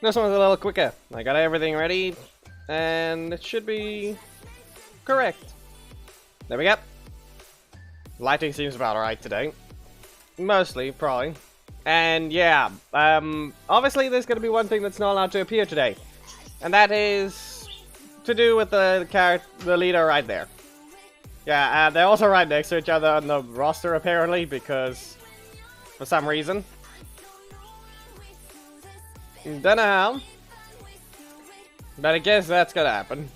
This one's a little quicker. I got everything ready, and it should be correct. There we go. Lighting seems about alright today. Mostly, probably. And yeah, obviously there's going to be one thing that's not allowed to appear today. And that is to do with the leader right there. Yeah, they're also right next to each other on the roster apparently, because for some reason. Don't know how, but I guess that's gonna happen.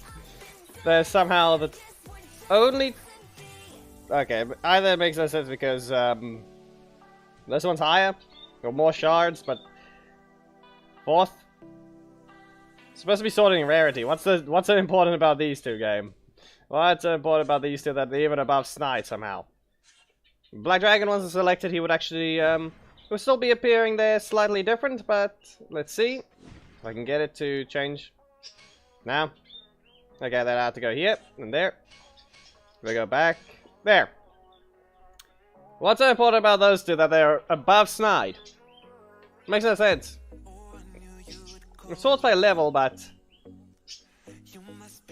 There's somehow the only... Okay, but either it makes no sense because this one's higher, or more shards, but fourth. It's supposed to be sorting rarity. What's so important about these two, game? What's so important about these two that they're even above Snide somehow? Black Dragon wasn't selected. He would actually will still be appearing there slightly different, but let's see if I can get it to change now. Okay, that had to go here and there. We go back there. What's so important about those two that they're above Snide? Makes no sense. It sorts by level, but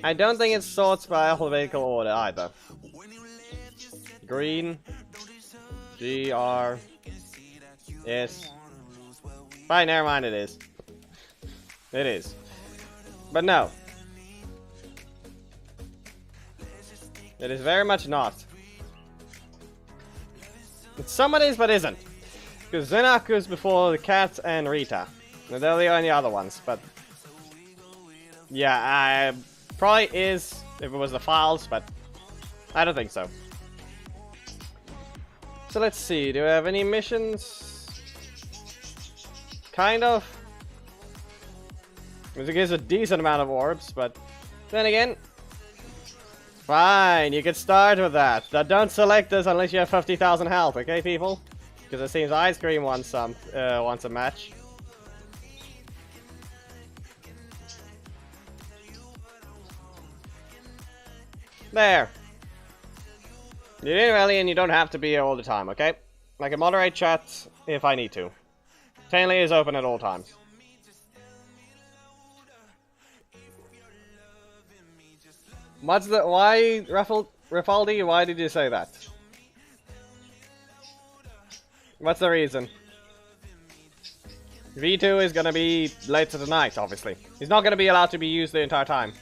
I don't think it sorts by alphabetical order either. Green, G, R, S. Fine, never mind, it is. It is. But no. It is very much not. It's some it is, but isn't. Because Zenok is before the Cat and Rita. And they're the only other ones, but... Yeah, probably is if it was the files, but I don't think so. So let's see, do we have any missions? Kind of. It gives a decent amount of orbs, but then again, fine, you can start with that. Don't select this unless you have 50,000 health, okay, people? Because it seems Ice Cream wants a match. There. You didn't really, and you don't have to be here all the time, okay? I can moderate chat if I need to. Tainley is open at all times. What's the... Why, Rafaldi, why did you say that? What's the reason? V2 is gonna be later tonight, obviously. He's not gonna be allowed to be used the entire time.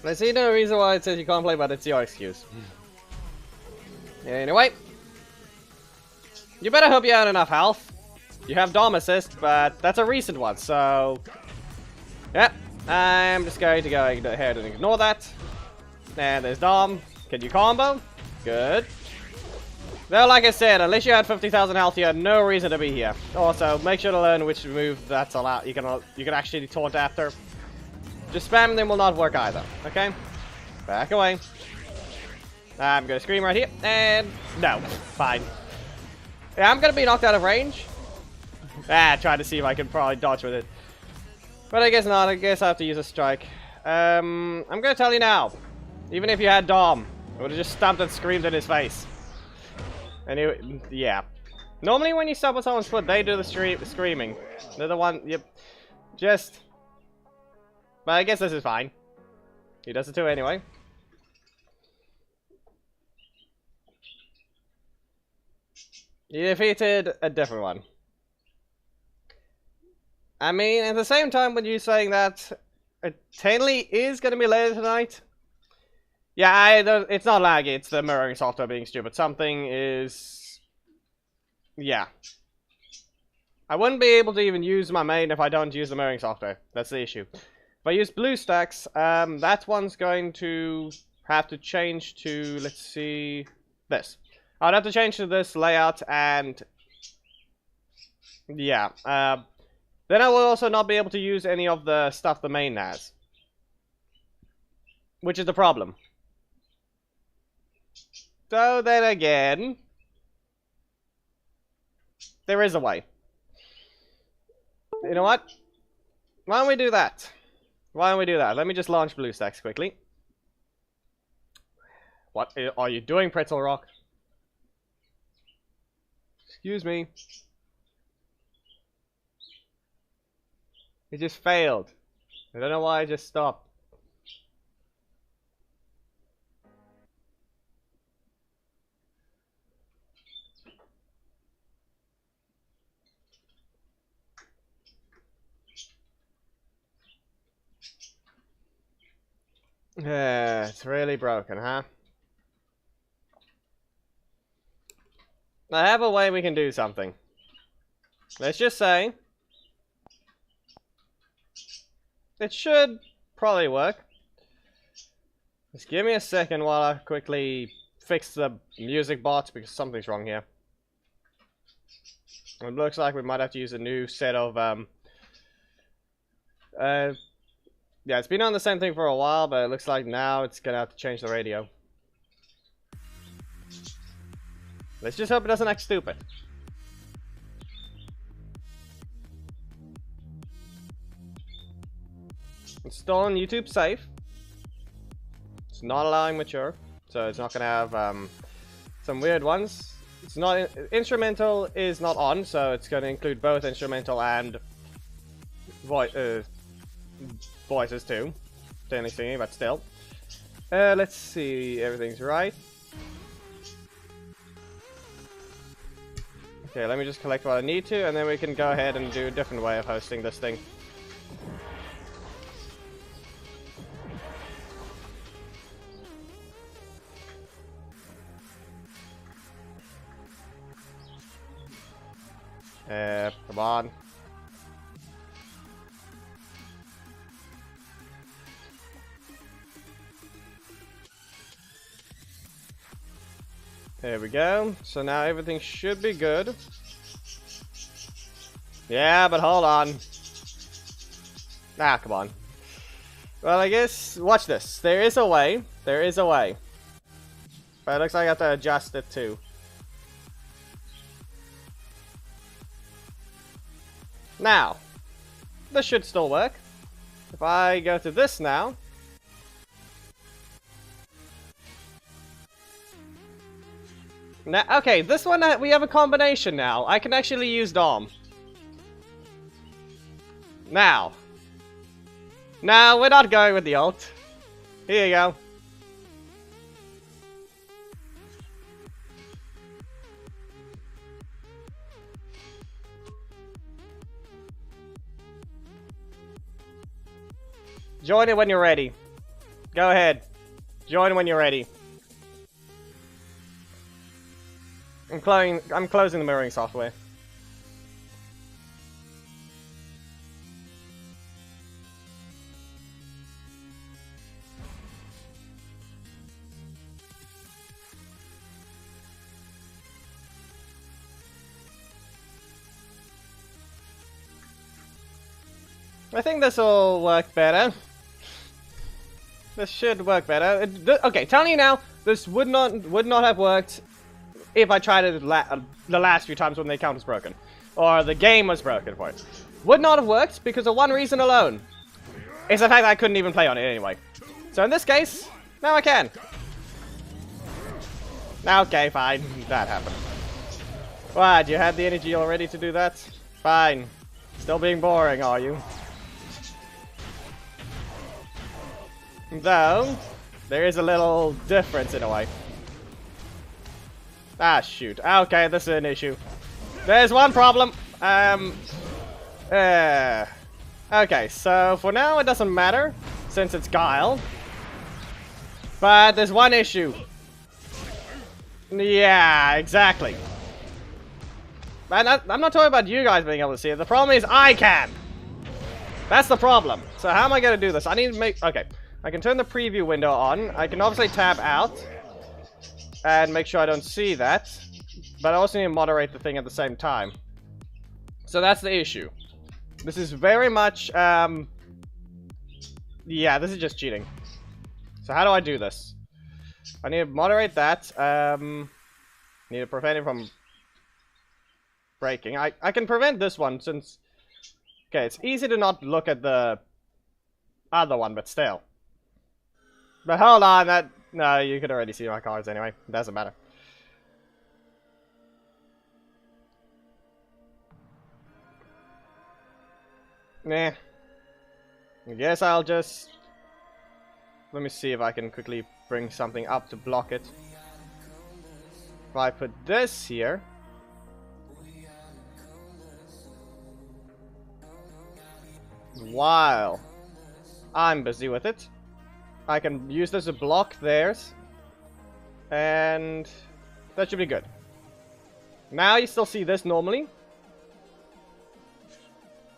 I see no reason why it says you can't play, but it's your excuse. Anyway. You better hope you have enough health. You have Dom assist, but that's a recent one, so... Yep, I'm just going to go ahead and ignore that. And there's Dom. Can you combo? Good. Though, like I said, unless you had 50,000 health, you had no reason to be here. Also, make sure to learn which move that's allowed. You can actually taunt after. Just spam them will not work either. Okay? Back away. I'm gonna scream right here, and no, fine. Yeah, I'm gonna be knocked out of range. Trying to see if I can probably dodge with it. But I guess not. I guess I have to use a strike. I'm gonna tell you now. Even if you had Dom, I would have just stomped and screamed in his face. And yeah. Normally when you stomp on someone's foot, they do the screaming. They're the one, yep. Just... But I guess this is fine. He does it too anyway. He defeated a different one. I mean, at the same time, when you're saying that Tainley is going to be later tonight. Yeah, it's not laggy, it's the mirroring software being stupid. Something is... Yeah. I wouldn't be able to even use my main if I don't use the mirroring software. That's the issue. If I use BlueStacks, that one's going to have to change to, let's see, this. I'd have to change to this layout and... Yeah, then I will also not be able to use any of the stuff the main has. Which is the problem. So then again... There is a way. You know what? Why don't we do that? Why don't we do that? Let me just launch BlueStacks quickly. What are you doing, Pretzel Rock? Excuse me. It just failed. I don't know why I just stopped. Yeah, it's really broken, huh? I have a way we can do something. Let's just say it should probably work. Just give me a second while I quickly fix the music box because something's wrong here. It looks like we might have to use a new set of yeah, it's been on the same thing for a while, but it looks like now it's gonna have to change the radio. Let's just hope it doesn't act stupid. Install on YouTube safe. It's not allowing mature, so it's not gonna have some weird ones. It's not instrumental is not on, so it's gonna include both instrumental and voices too. Technically singing, but still. Let's see, everything's right. Okay, let me just collect what I need to, and then we can go ahead and do a different way of hosting this thing. Come on. There we go. So now everything should be good. Yeah, but hold on. Ah, come on. Well, I guess, watch this. There is a way. There is a way. But it looks like I have to adjust it too. Now, this should still work. If I go to this now. Now, okay, this one we have a combination now. I can actually use Dom. Now. No, we're not going with the ult. Here you go. Join it when you're ready. Go ahead. Join when you're ready. I'm closing the mirroring software. I think this will work better. This should work better. Okay, telling you now, this would not have worked if I tried it the last few times when the account was broken. Or the game was broken for it. Would not have worked because of one reason alone. It's the fact that I couldn't even play on it anyway. So in this case, now I can. Okay, fine. That happened. What, you had the energy already to do that? Fine. Still being boring, are you? Though, there is a little difference in a way. Ah, shoot. Okay, this is an issue. There's one problem. Okay, so for now it doesn't matter, since it's Guile. But there's one issue. Yeah, exactly. And I'm not talking about you guys being able to see it. The problem is I can. That's the problem. So how am I going to do this? I need to make... Okay. I can turn the preview window on. I can obviously tab out and make sure I don't see that. But I also need to moderate the thing at the same time. So that's the issue. This is very much, yeah, this is just cheating. So how do I do this? I need to moderate that. Need to prevent it from breaking. I can prevent this one since... Okay, it's easy to not look at the other one, but still. But hold on, that... No, you could already see my cards anyway. It doesn't matter. Nah. I guess I'll just... Let me see if I can quickly bring something up to block it. If I put this here... While I'm busy with it, I can use this to block theirs. And that should be good. Now you still see this normally.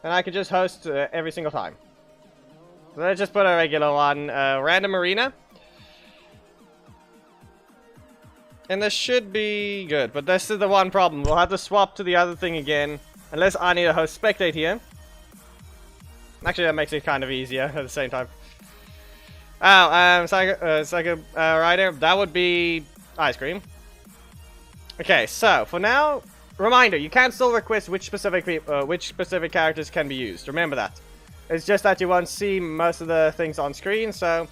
And I can just host every single time. So let's just put a regular one, random arena. And this should be good, but this is the one problem. We'll have to swap to the other thing again. Unless I need to host spectate here. Actually, that makes it kind of easier at the same time. Oh, Psycho Rider, that would be ice cream. Okay, so for now, reminder: you can still request which specific characters can be used. Remember that. It's just that you won't see most of the things on screen. So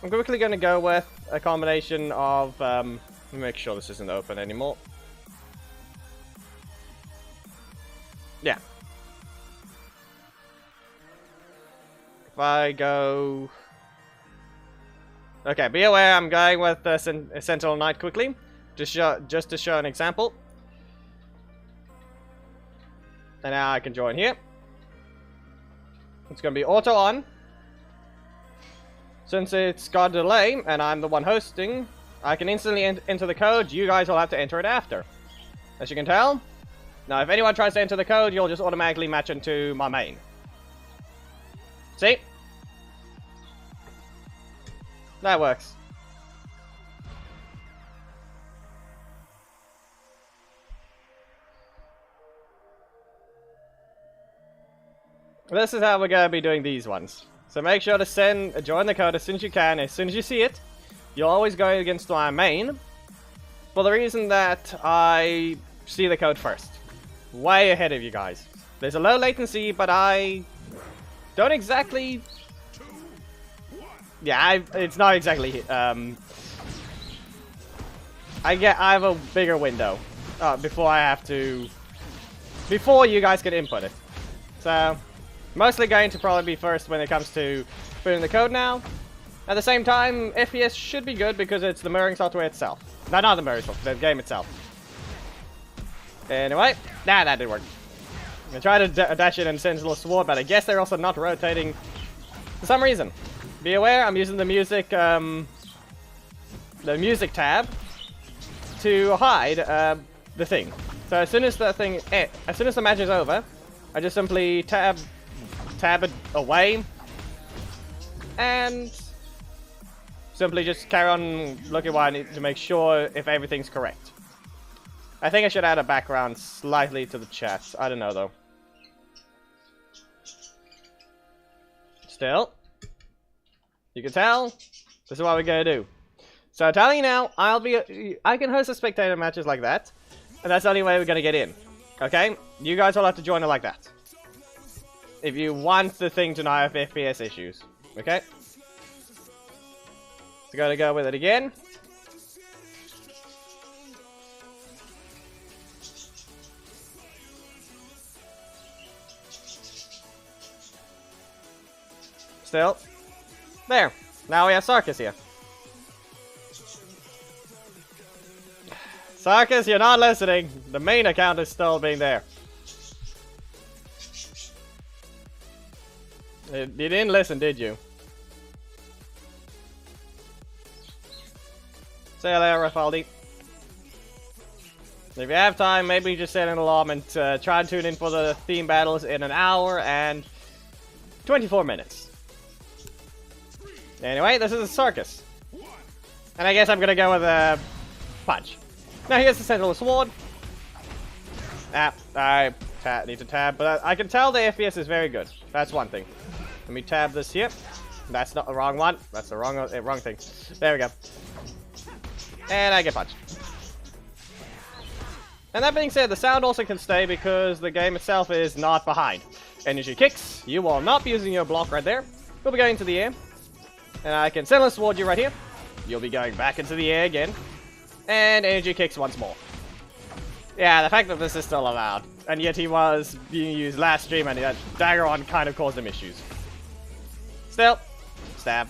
I'm quickly going to go with a combination of. Let me make sure this isn't open anymore. Yeah. If I go... Okay, be aware I'm going with Sentinel Knight quickly. Just to show an example. And now I can join here. It's going to be auto on. Since it's got a delay, and I'm the one hosting, I can instantly enter the code. You guys will have to enter it after. As you can tell. Now, if anyone tries to enter the code, you'll just automatically match into my main. See? That works. This is how we're going to be doing these ones. So make sure to join the code as soon as you can. As soon as you see it, you'll always go against my main. For the reason that I see the code first. Way ahead of you guys. There's a low latency, but I don't exactly... Yeah, it's not exactly... I have a bigger window before you guys can input it. So, mostly going to probably be first when it comes to putting the code now. At the same time, FPS should be good because it's the mirroring software itself. No, not the mirroring software, the game itself. Anyway, nah, that didn't work. I tried to dash it in Sentinel Sword, but I guess they're also not rotating for some reason. Be aware, I'm using the music tab to hide the thing. So as soon as the match is over, I just simply tab it away and simply just carry on looking while I need to make sure if everything's correct. I think I should add a background slightly to the chat. I don't know though. Still, you can tell this is what we're gonna do. So telling you now, I can host a spectator matches like that, and that's the only way we're gonna get in. Okay, you guys will have to join it like that if you want the thing to not have FPS issues. Okay, so gotta go with it again. Still. There. Now we have Sarkis here. Sarkis, you're not listening. The main account is still being there. You didn't listen, did you? Say hello, Rafaldi. If you have time, maybe just set an alarm and try and tune in for the theme battles in an hour and 24 minutes. Anyway, this is a Sarkis. And I guess I'm gonna go with a punch. Now here's the Sentinel Sword. I need to tab, but I can tell the FPS is very good. That's one thing. Let me tab this here. That's not the wrong one. That's the wrong thing. There we go. And I get punched. And that being said, the sound also can stay because the game itself is not behind. Energy kicks. You will not be using your block right there. We'll be going to the air. And I can Sentinel Sword you right here. You'll be going back into the air again. And energy kicks once more. Yeah, the fact that this is still allowed. And yet he was being used last stream and that dagger on kind of caused him issues. Still. Stab.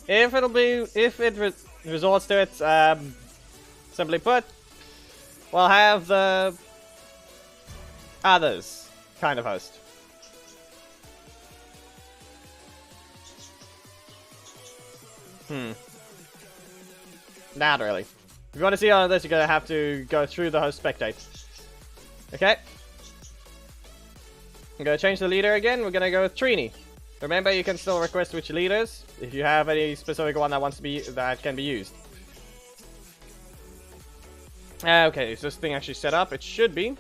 If it resorts to it, simply put, we'll have the others kind of host. Not really. If you want to see all of this, you're gonna have to go through the host spectate. Okay. I'm gonna change the leader again. We're gonna go with Trini. Remember, you can still request which leaders if you have any specific one that can be used. Okay, is this thing actually set up? It should be.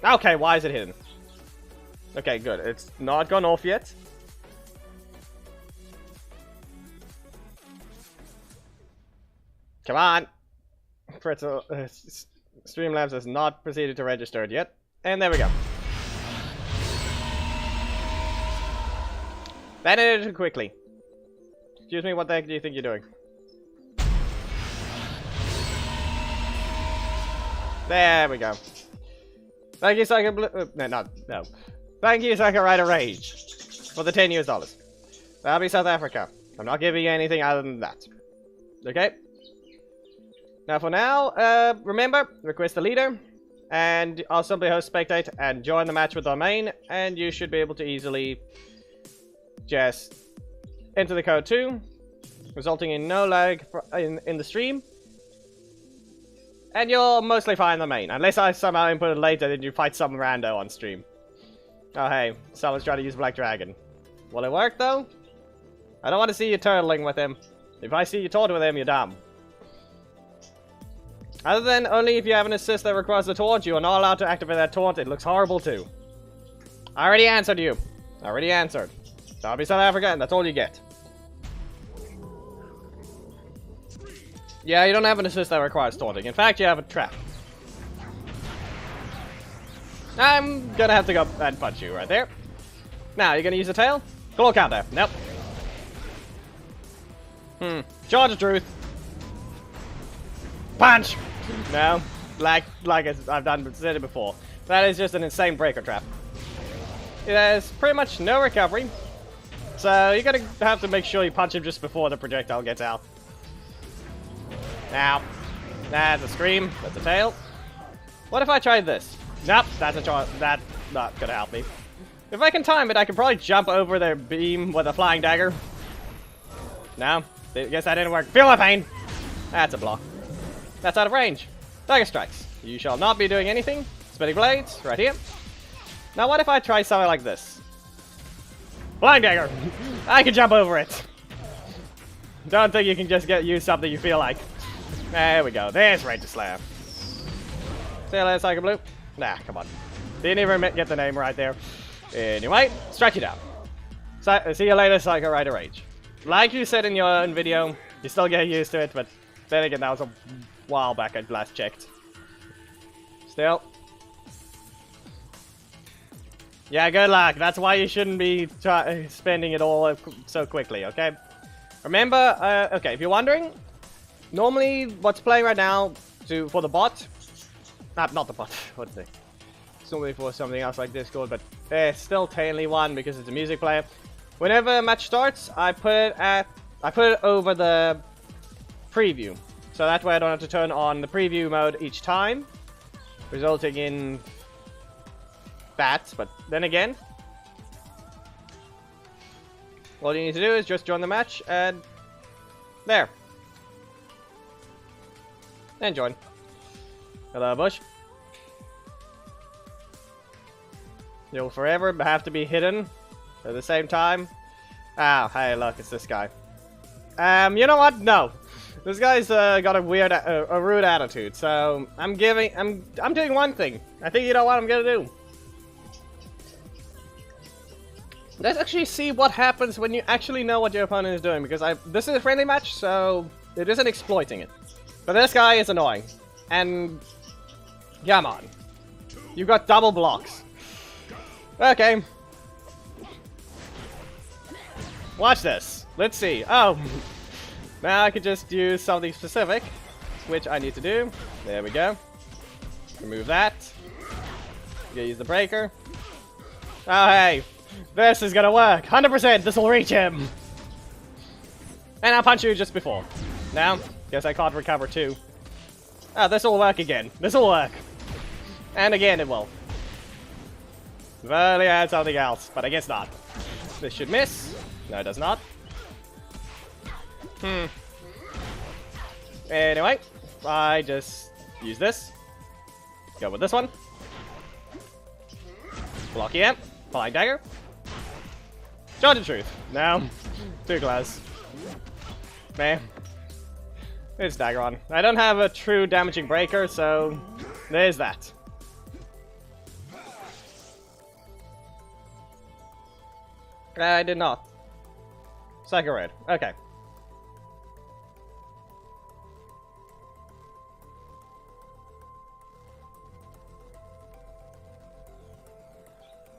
Okay, why is it hidden? Okay, good. It's not gone off yet. Come on! Streamlabs has not proceeded to register it yet. And there we go. That ended too quickly. Excuse me, what the heck do you think you're doing? There we go. Thank you, Psycho Blue. No. Thank you, Psycho Rider Rage. For the $10 US. That'll be South Africa. I'm not giving you anything other than that. Okay? Now for now, remember, request the leader, and I'll simply host spectate and join the match with our main, and you should be able to easily just enter the code 2, resulting in no lag in the stream, and you'll mostly find the main, unless I somehow input it later and you fight some rando on stream. Oh hey, someone's trying to use Black Dragon. Will it work though? I don't want to see you turtling with him. If I see you taunting with him, you're dumb. Other than only if you have an assist that requires a taunt, you are not allowed to activate that taunt. It looks horrible too. I already answered you. I already answered. That'll be South Africa, and that's all you get. Yeah, you don't have an assist that requires taunting. In fact, you have a trap. I'm gonna have to go and punch you right there. Now, you're gonna use the tail? Claw counter. Nope. Charge of truth. Punch! No. Like I've said it before. That is just an insane breaker trap. It has pretty much no recovery. So you're gonna have to make sure you punch him just before the projectile gets out. Now. That's a scream. That's a tail. What if I tried this? Nope, that's a charge. That's not gonna help me. If I can time it, I can probably jump over their beam with a flying dagger. No. I guess that didn't work. Feel my pain! That's a block. That's out of range. Dagger strikes. You shall not be doing anything. Spinning blades, right here. Now what if I try something like this? Flying dagger! I can jump over it! Don't think you can just use something you feel like. There we go. There's range to slam. See you later, Psycho Blue. Nah, come on. Didn't even get the name right there. Anyway, strike you down. See you later, Psycho Rider Rage. Like you said in your own video, you still get used to it, but then again, that was a while back I last checked. Still. Yeah, good luck. That's why you shouldn't be spending it all so quickly, okay? Remember, okay, if you're wondering, normally what's playing right now for the bot, not the bot, what's it? It's normally for something else like Discord, but still technically one because it's a music player. Whenever a match starts, I put it over the preview, so that way I don't have to turn on the preview mode each time, resulting in that. But then again, all you need to do is just join the match and there, and join. Hello, Bush. You'll forever have to be hidden at the same time. Oh, hey, look, it's this guy. You know what? No. This guy's got a rude attitude, so I'm doing one thing. I think you know what I'm gonna do. Let's actually see what happens when you actually know what your opponent is doing, because this is a friendly match, so it isn't exploiting it. But this guy is annoying. And come on. You've got double blocks. Okay. Watch this. Let's see. Oh. Now I could just use something specific. which I need to do. There we go. Remove that. Use the breaker. Oh, hey. This is gonna work. 100%. This will reach him. And I'll punch you just before. Now, guess I can't recover too. Oh, this will work again. This will work. And again it will. If only I had something else, but I guess not. This should miss. No, it does not. Anyway, I just use this. Go with this one. Block here. Flying dagger. Charge of truth. No. Too close. Man. It's dagger on. I don't have a true damaging breaker, so there's that. I did not. Psycho red. Okay.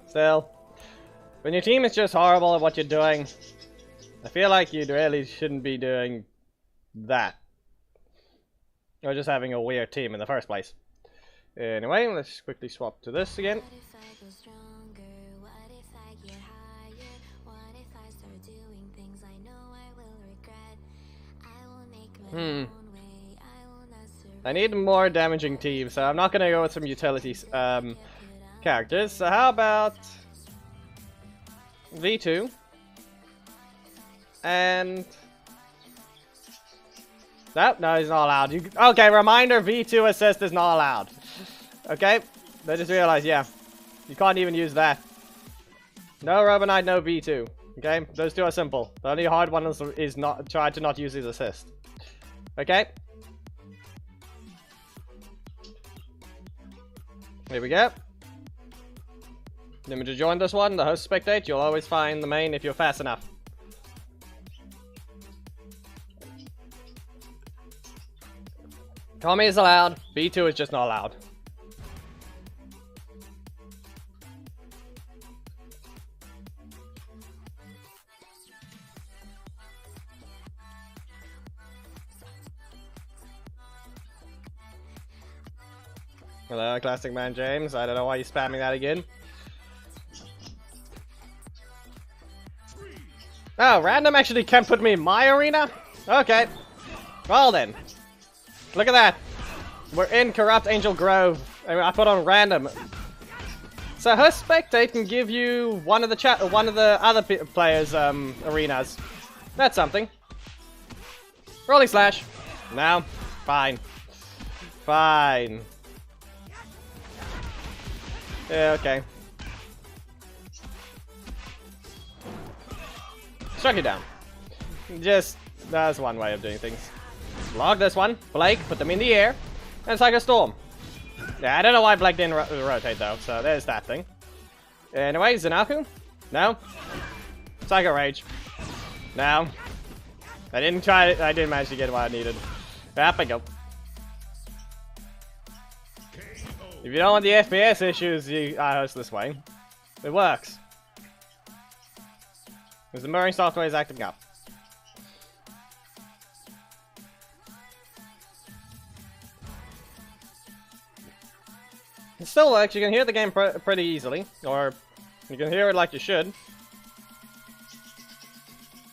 Still, when your team is just horrible at what you're doing, I feel like you really shouldn't be doing that. Or just having a weird team in the first place. Anyway, let's quickly swap to this again. I need more damaging team, so I'm not gonna go with some utility characters. So how about V2 and no, he's not allowed. Okay, reminder: V2 assist is not allowed. Okay, I just realized, yeah, you can't even use that. No Robo Knight, no V2. Okay, those two are simple. The only hard one is not try to not use his assist. Okay. Here we go. Remember to join this one, the host spectate. You'll always find the main if you're fast enough. Tommy is allowed. B2 is just not allowed. Hello, Classic Man James. I don't know why you're spamming that again. Oh, random actually can put me in my arena? Okay. Well then. Look at that. We're in Corrupt Angel Grove. I put on random. So her spectate can give you one of the other players' arenas. That's something. Rolling slash. No. Fine. Fine. Yeah, okay. Struck you down. Just, that's one way of doing things. Log this one. Blake, put them in the air. And it's like a storm. Yeah, I don't know why Blake didn't rotate though, so there's that thing. Anyway, Zanaku? No. Psycho Rage? No. I didn't try it, I didn't manage to get what I needed. Up I go. If you don't want the FPS issues, I host this way. It works. Because the mirroring software is acting up. It still works. You can hear the game pretty easily. Or you can hear it like you should.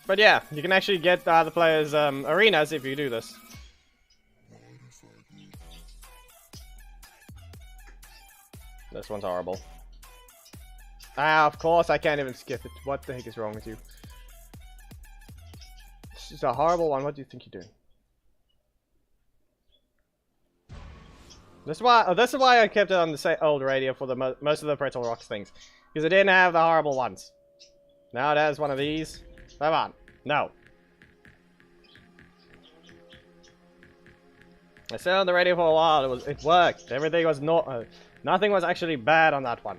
But yeah, you can actually get the other players' arenas if you do this. This one's horrible. Ah, of course I can't even skip it. What the heck is wrong with you? This is a horrible one. What do you think you're doing? This is why I kept it on the old radio for the most of the Pretzel Rocks things. Because it didn't have the horrible ones. Now it has one of these. Come on. No. I sat on the radio for a while. It worked. Everything was not... nothing was actually bad on that one.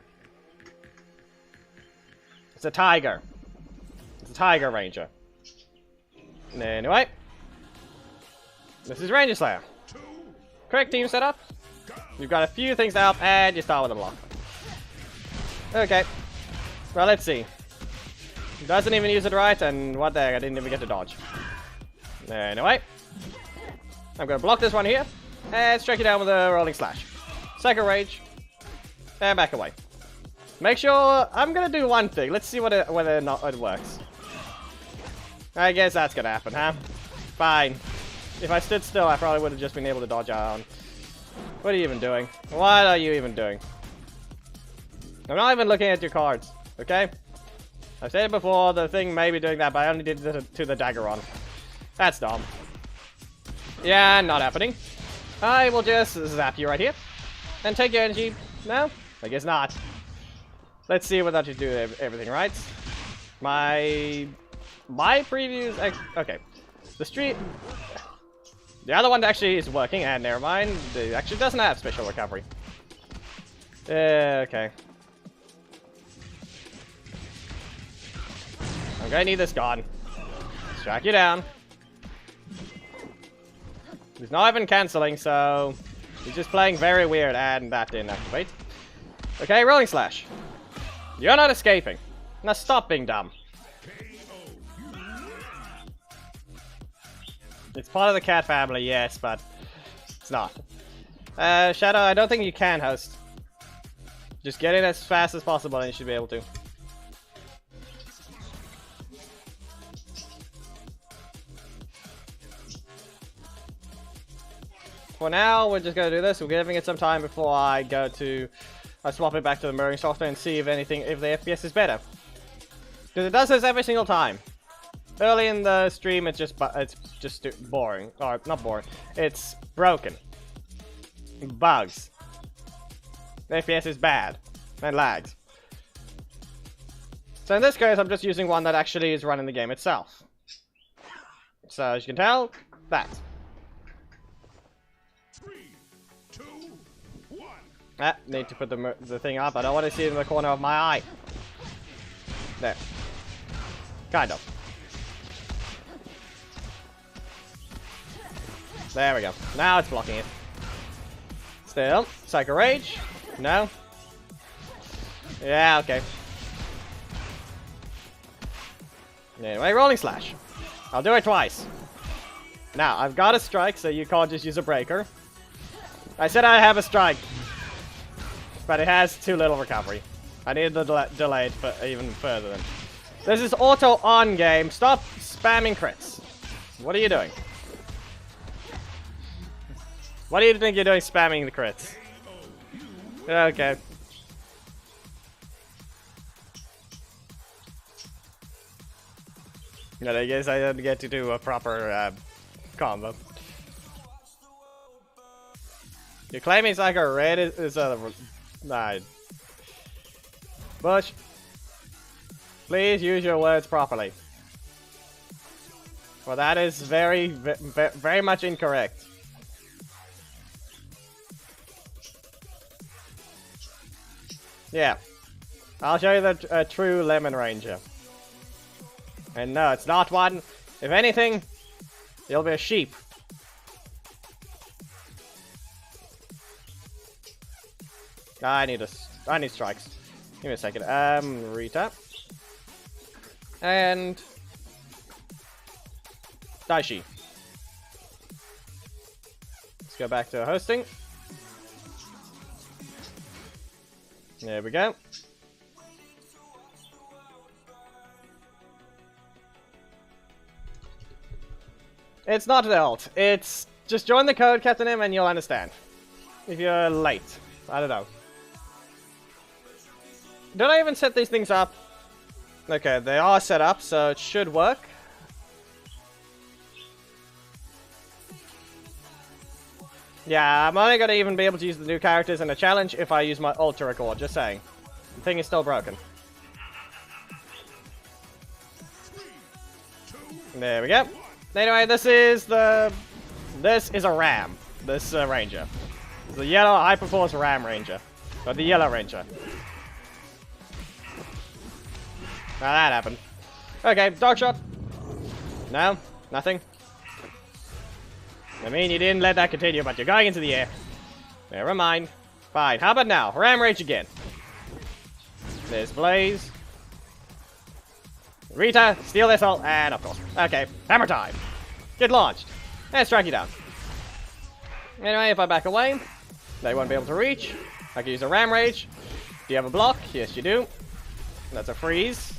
It's a tiger. It's a tiger ranger. Anyway. This is Ranger Slayer. Correct team setup. You've got a few things to help, and you start with a block. Okay. Well, let's see. Doesn't even use it right, and what the heck, I didn't even get to dodge. Anyway. I'm gonna block this one here. And strike you down with a rolling slash. Second rage. And back away. Make sure... I'm gonna do one thing. Let's see whether or not it works. I guess that's gonna happen, huh? Fine. If I stood still, I probably would have just been able to dodge out. What are you even doing? What are you even doing? I'm not even looking at your cards, okay? I've said it before, the thing may be doing that, but I only did it to the dagger on. That's dumb. Yeah, not happening. I will just zap you right here. And take your energy. No? I guess not. Let's see whether you do everything right. My previews... Okay. The other one actually is working, and never mind. It actually doesn't have special recovery. Okay. I'm gonna need this gone. Strike you down. He's not even cancelling, so he's just playing very weird, and that didn't activate. Okay, rolling slash. You're not escaping. Now stop being dumb. It's part of the cat family, yes, but it's not. Shadow, I don't think you can host. Just get in as fast as possible, and you should be able to. For now, we're just gonna do this. We're giving it some time before I go to... I swap it back to the mirroring software and see if if the FPS is better. Because it does this every single time. Early in the stream, it's just boring. Or, not boring. It's broken. Bugs. The FPS is bad. And lags. So in this case, I'm just using one that actually is running the game itself. So as you can tell, that. Need to put the thing up. I don't want to see it in the corner of my eye. There. Kind of. There we go. Now it's blocking it. Still. Psycho Rage. No. Yeah, okay. Anyway, Rolling Slash. I'll do it twice. Now, I've got a strike, so you can't just use a breaker. I said I have a strike. But it has too little recovery. I need the delay for even further than... This is auto on game. Stop spamming crits. What are you doing? What do you think you're doing spamming the crits? Okay. No, I guess I didn't get to do a proper combo. You're claiming it's like a red is a... Nah. Bush. Please use your words properly. Well, that is very much incorrect. Yeah. I'll show you the true Lemon Ranger. And no, it's not one. If anything, it'll be a sheep. I need strikes. Give me a second. Retap. And Daishi. Let's go back to hosting. There we go. It's not an alt. It's just join the code, Captain M, and you'll understand. If you're late. I don't know. Did I even set these things up? Okay, they are set up, so it should work. Yeah, I'm only gonna even be able to use the new characters in a challenge if I use my Ultra Record, just saying. The thing is still broken. There we go. Anyway, this is a ram. This ranger. It's the yellow high-performance ram ranger. Or the yellow ranger. Now that happened. Okay, dog shot. No, nothing. I mean, you didn't let that continue, but you're going into the air. Never mind. Fine. How about now? Ram rage again. There's Blaze. Rita, steal this ult, and of course. Okay, hammer time. Get launched. And strike you down. Anyway, if I back away, they won't be able to reach. I can use a Ram Rage. Do you have a block? Yes, you do. That's a freeze.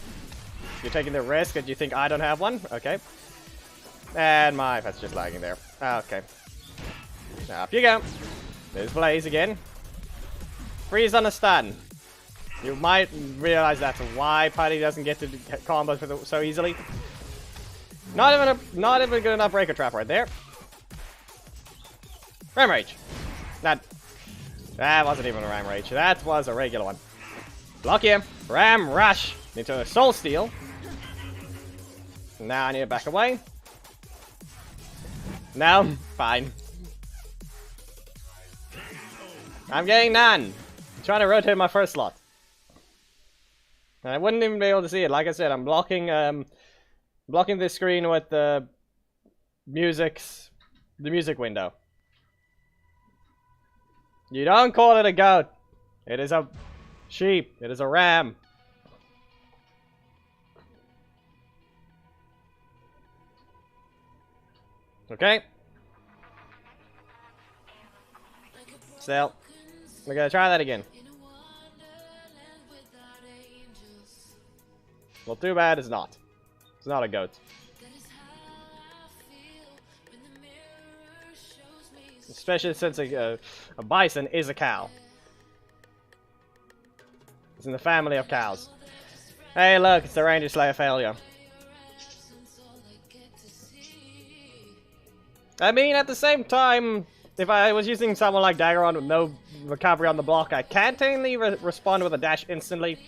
You're taking the risk and you think I don't have one? Okay. And my pet's just lagging there. Okay. Up you go. There's Blaze again. Freeze on a stun. You might realize that's why Putty doesn't get to combos so easily. Not even good enough breaker trap right there. Ram Rage. That wasn't even a Ram Rage. That was a regular one. Block him. Ram Rush into a Soul Steal. Now I need to back away. No, fine. I'm getting none. I'm trying to rotate my first slot. And I wouldn't even be able to see it. Like I said, I'm blocking the screen with the music window. You don't call it a goat. It is a sheep. It is a ram. Okay. Still. We're gonna try that again. Well, too bad it's not. It's not a goat. Especially since a bison is a cow. It's in the family of cows. Hey, look, it's the Ranger Slayer failure. I mean, at the same time, if I was using someone like Daggeron with no recovery on the block, I can't only respond with a dash instantly.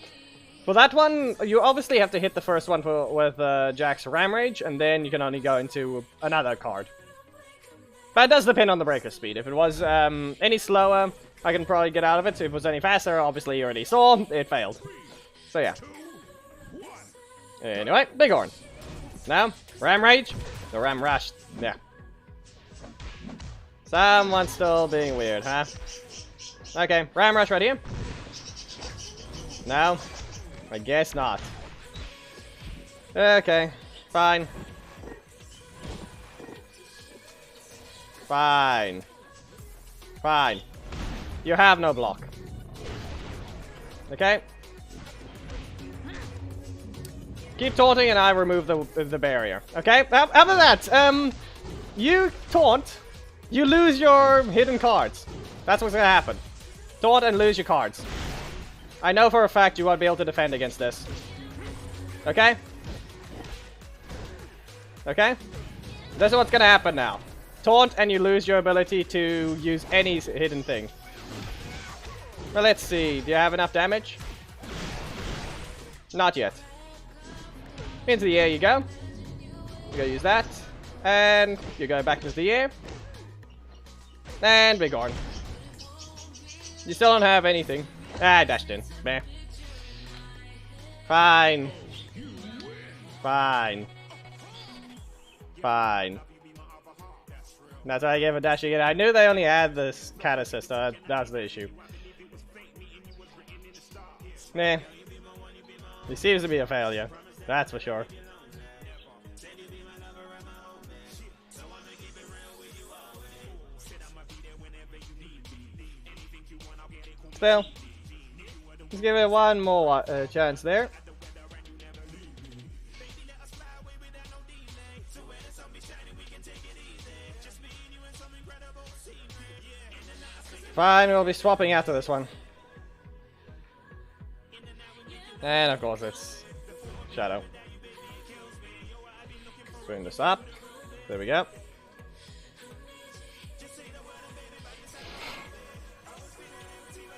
For that one, you obviously have to hit the first one with Jack's Ram Rage, and then you can only go into another card. But it does depend on the breaker speed. If it was any slower, I can probably get out of it. If it was any faster, obviously you already saw, it failed. So yeah. Anyway, Bighorn. Now, Ram Rage. The Ram Rush. Yeah. Someone's still being weird, huh? Okay, Ram Rush right here. No? I guess not. Okay, fine. Fine. Fine. You have no block. Okay? Keep taunting and I remove the barrier. Okay? After that, you taunt, you lose your hidden cards. That's what's gonna happen. Taunt and lose your cards. I know for a fact you won't be able to defend against this. Okay? Okay? This is what's gonna happen now. Taunt and you lose your ability to use any hidden thing. Well, let's see. Do you have enough damage? Not yet. Into the air you go. You go use that. And you go back into the air. And Bighorn. You still don't have anything. Ah, I dashed in. Meh. Fine. Fine. Fine. That's why I gave a dash again. I knew they only had this cat assist, so that's the issue. Nah. He seems to be a failure. That's for sure. Still, let's give it one more chance there. Fine, we'll be swapping after this one. And of course it's Shadow. Bring this up. There we go.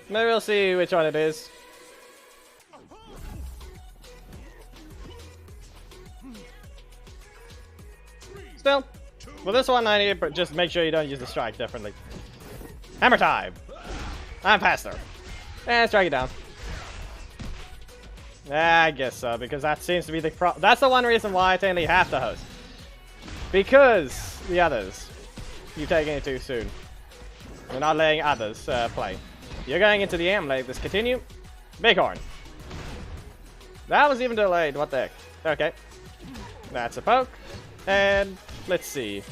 Maybe we'll see which one it is. Still, with this one I need to just make sure you don't use the strike differently. Hammer time! I'm faster. And strike it down. I guess so, because that seems to be the that's the one reason why I technically have to host. Because the others, you're taking it too soon. You're not letting others play. You're going into the air. Let this continue. Bighorn. That was even delayed. What the heck? Okay. That's a poke. And let's see.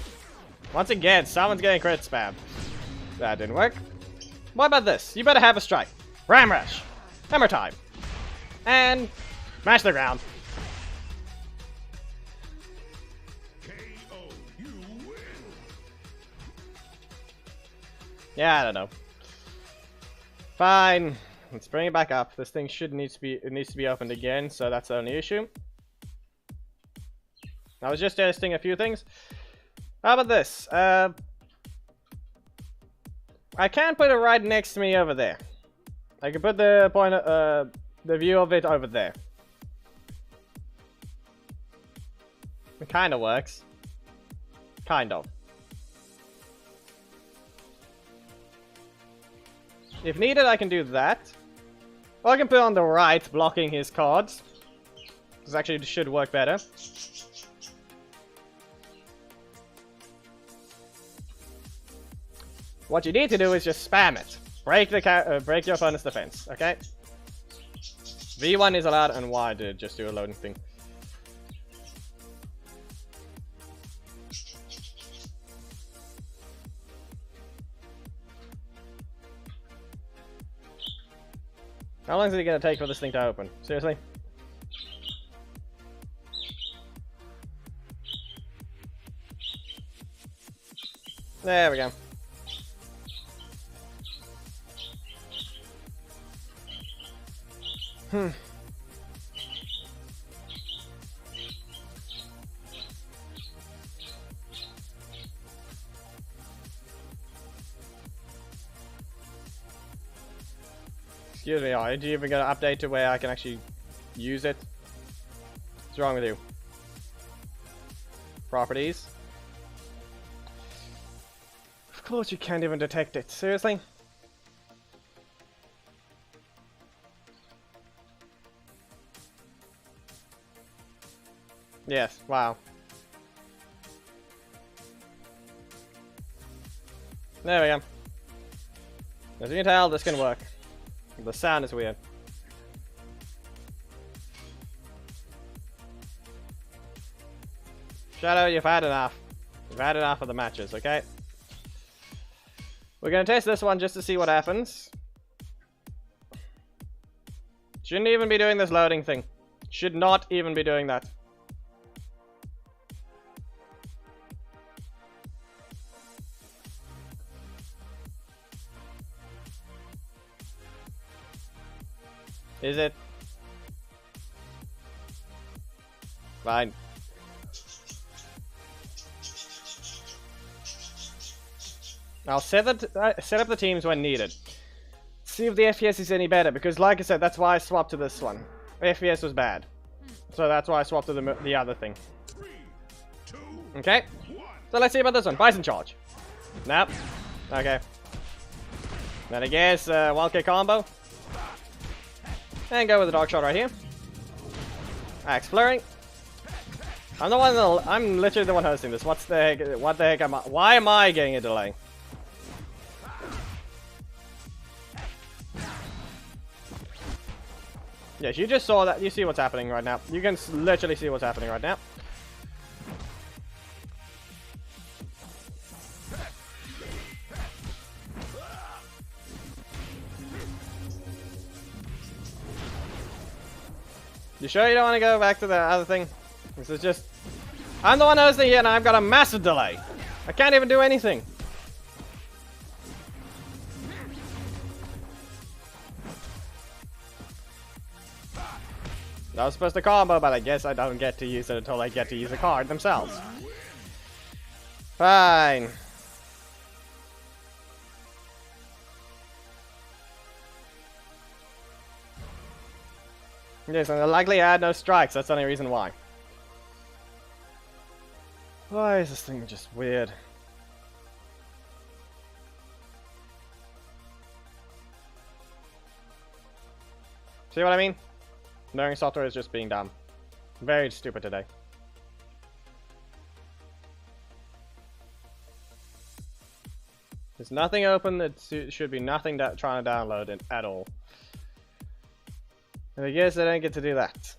Once again, someone's getting crit spam. That didn't work. What about this? You better have a strike. Ram Rush. Hammer time. And smash the ground. Yeah, I don't know. Fine. Let's bring it back up. This thing needs to be opened again, so that's the only issue. I was just testing a few things. How about this? I can't put it right next to me over there. I can put the the view of it over there. It kind of works. Kind of. If needed, I can do that. Or I can put it on the right, blocking his cards. This actually should work better. What you need to do is just spam it. Break your opponent's defense, okay? V1 is allowed and Y to just do a loading thing. How long is it gonna take for this thing to open? Seriously? There we go. Excuse me, are you even gonna update to where I can actually use it? What's wrong with you? Properties? Of course you can't even detect it. Seriously? Yes, wow. There we go. As you can tell, this can work. The sound is weird. Shadow, you've had enough. You've had enough of the matches, okay? We're gonna test this one just to see what happens. Shouldn't even be doing this loading thing. Should not even be doing that. Is it? Fine. I'll set up the teams when needed. See if the FPS is any better, because like I said, that's why I swapped to this one. FPS was bad. So that's why I swapped to the other thing. Okay. So let's see about this one. Bison charge. Nope. Okay. Then I guess wild kick combo. And go with the dark shot right here. Axe flurry. I'm literally the one hosting this. What the heck am I? Why am I getting a delay? Yes, you just saw that. You see what's happening right now. You can literally see what's happening right now. You sure you don't want to go back to the other thing? This is just... I'm the one hosting here and I've got a massive delay. I can't even do anything. I was supposed to combo, but I guess I don't get to use it until I get to use the card themselves. Fine. Yes, and likely I had no strikes, that's the only reason why. Why is this thing just weird? See what I mean? Knowing software is just being dumb. Very stupid today. There's nothing open, that should be nothing trying to download it at all. And I guess I don't get to do that.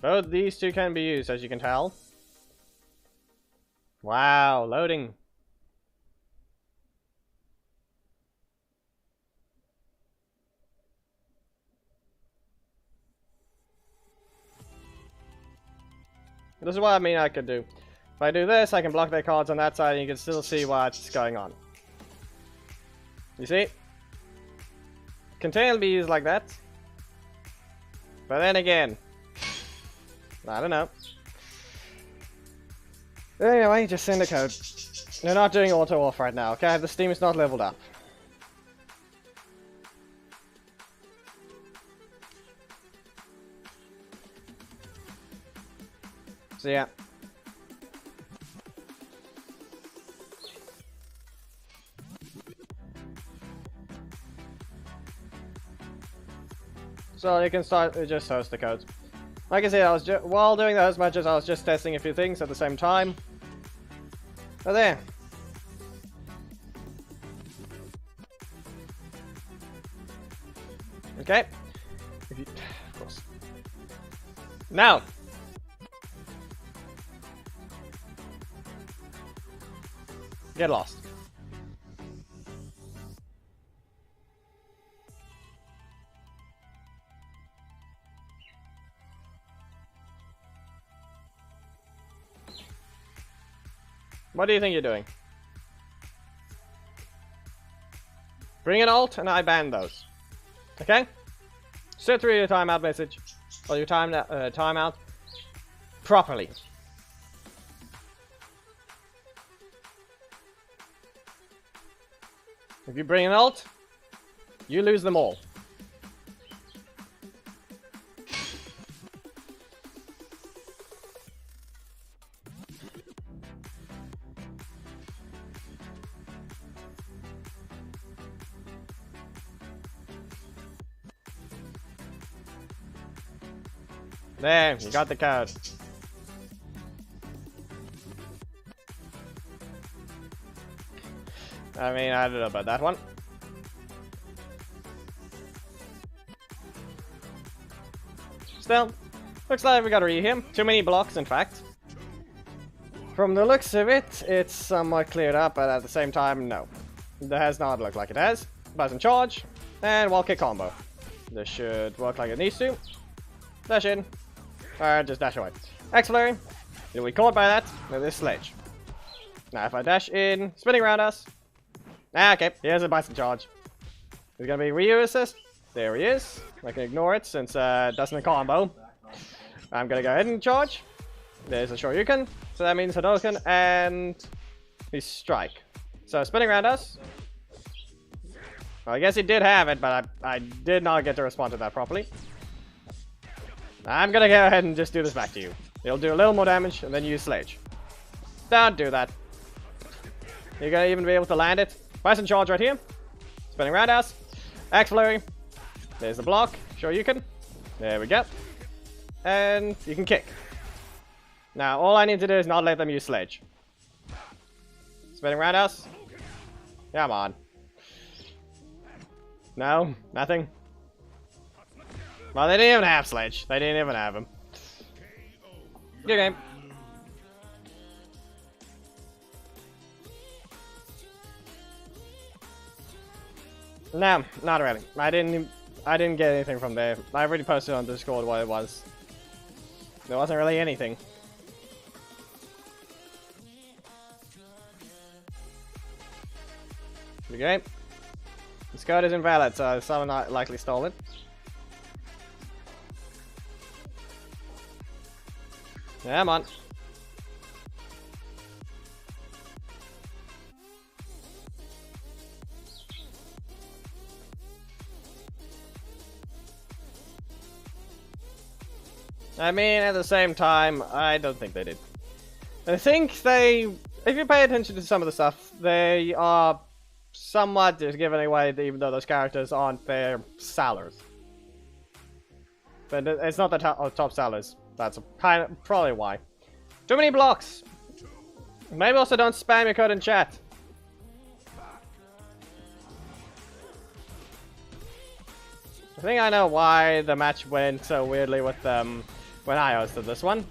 Both these two can be used, as you can tell. Wow, loading. This is what I mean I could do. If I do this, I can block their cards on that side and you can still see what's going on. You see? Contain will be used like that. But then again, I don't know. Anyway, just send the code. They're not doing auto off right now, okay? The Steam is not leveled up. So yeah. So you can start just host the codes. Like I said, I was while doing those matches, I was just testing a few things at the same time. So there. Okay. If you, of course. Now. Get lost. What do you think you're doing? Bring an alt and I ban those. Okay? Sit through your timeout message or your timeout properly. If you bring an alt, you lose them all. There, you got the code. I mean, I don't know about that one. Still, looks like we got to read him. Too many blocks, in fact. From the looks of it, it's somewhat cleared up, but at the same time, no. It does not look like it has. Button charge, and wall kick combo. This should work like it needs to. Dash in. Or just dash away. X flurry. You'll be caught by that with this sledge. Now if I dash in, spinning around us. Okay, here's a bison charge. He's gonna be Ryu assist. There he is. I can ignore it since it doesn't a combo. I'm gonna go ahead and charge. There's a Shoryuken. So that means Hadouken and his strike. So spinning around us. Well, I guess he did have it, but I did not get to respond to that properly. I'm gonna go ahead and just do this back to you. You'll do a little more damage and then use Sledge. Don't do that. You're gonna even be able to land it. Bison charge right here. Spinning roundhouse. Axe flurry. There's the block. Sure you can. There we go. And you can kick. Now all I need to do is not let them use Sledge. Spinning roundhouse. Come on. No, nothing. Well, they didn't even have Sledge. They didn't even have him. Good game. No, not really. I didn't get anything from there. I already posted on Discord what it was. There wasn't really anything. Good game. This code is invalid, so someone likely stole it. Come on. I mean, at the same time, I don't think they did. I think they, if you pay attention to some of the stuff, they are somewhat just giving away, even though those characters aren't their sellers. But it's not the top sellers. That's probably why. Too many blocks. Maybe also don't spam your code in chat. I think I know why the match went so weirdly with when I hosted this one.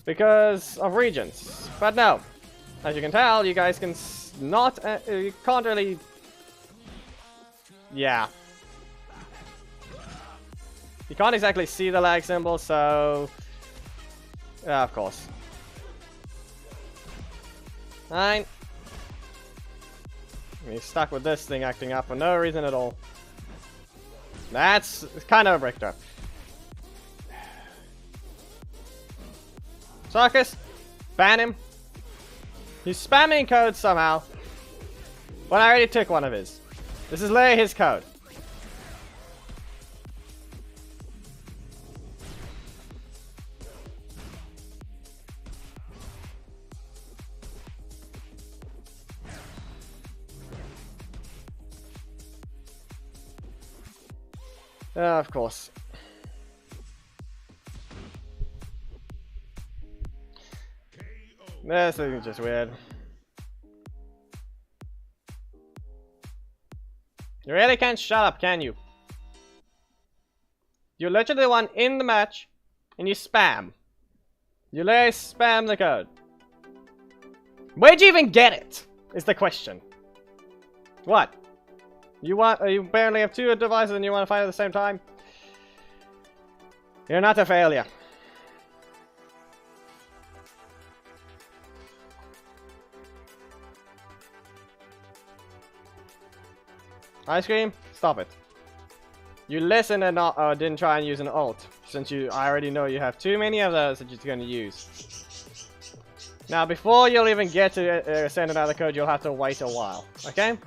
Because of regions. But no. As you can tell, you guys can not... you can't really... Yeah. You can't exactly see the lag symbol, so... Yeah, of course. Fine. He's stuck with this thing acting up for no reason at all. That's kind of a breakthrough. Sarkis, ban him. He's spamming codes somehow. Well, I already took one of his. This is literally his code. Of course. This thing is just weird. You really can't shut up, can you? You're literally the one in the match, and you spam. You literally spam the code. Where'd you even get it? Is the question. What? You barely have two devices and you want to fight at the same time? You're not a failure. Ice cream, stop it. You listen and not didn't try and use an ult, since I already know you have too many of those that you're going to use. Now, before you'll even get to send another code, you'll have to wait a while. Okay?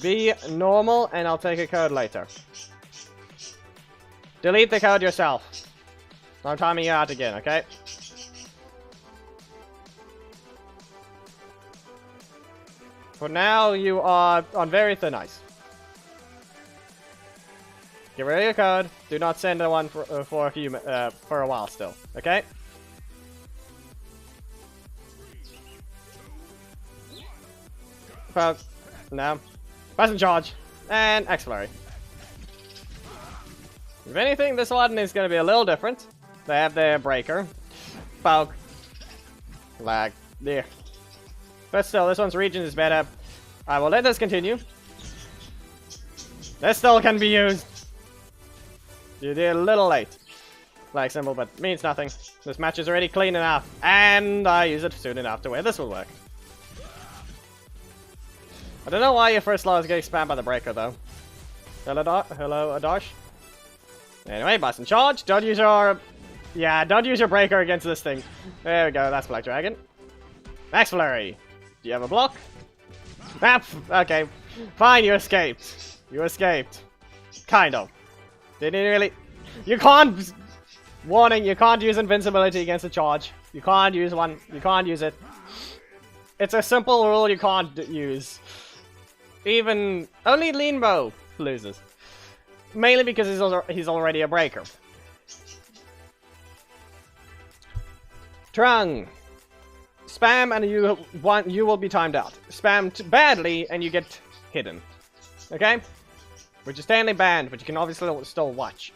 Be normal, and I'll take a code later. Delete the code yourself. I'm timing you out again, okay? For now, you are on very thin ice. Get rid of your code. Do not send one for a while still, okay? Poke. No. Present charge. And X-Flurry. If anything, this one is going to be a little different. They have their breaker. Poke. Lag. There. But still, this one's region is better. I will let this continue. This still can be used. You did a little late. Lag symbol, but means nothing. This match is already clean enough. And I use it soon enough to where this will work. I don't know why your first law is getting spammed by the breaker, though. Hello, Adash. Anyway, boss in charge. Don't use your... Yeah, don't use your breaker against this thing. There we go, that's Black Dragon. Max Flurry. Do you have a block? Ah, okay. Fine, you escaped. You escaped. Kind of. Didn't really... You can't... Warning, you can't use invincibility against a charge. You can't use one. You can't use it. It's a simple rule you can't use. Even only Leanbow loses, mainly because he's already a breaker. Trung, spam and you will be timed out. Spam badly and you get hidden. Okay, which is standing banned, but you can obviously still watch.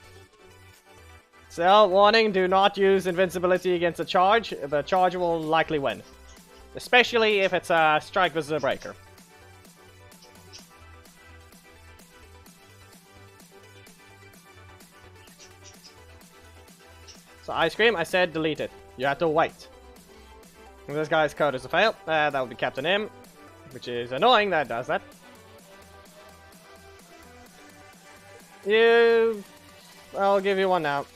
So warning: do not use invincibility against a charge. The charge will likely win, especially if it's a strike versus a breaker. So Ice Cream, I said delete it. You have to wait. If this guy's code is a fail, that would be Captain M, which is annoying that it does that. I'll give you one now.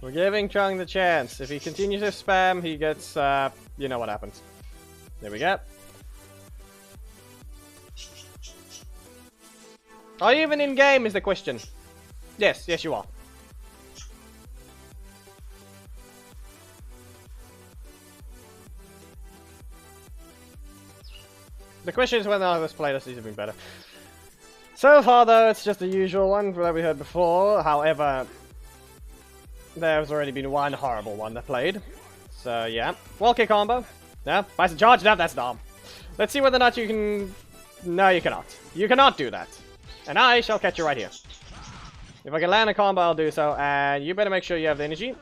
We're giving Chung the chance. If he continues to spam, he gets, you know what happens. There we go. Are you even in game is the question. Yes, yes you are. The question is whether or not this playlist is even better. So far though, it's just the usual one that we heard before. However, there's already been one horrible one that played. So yeah. Wall kick combo. No. Bison charge. No, that's dumb. Let's see whether or not you can... No, you cannot. You cannot do that. And I shall catch you right here. If I can land a combo, I'll do so. And you better make sure you have the energy.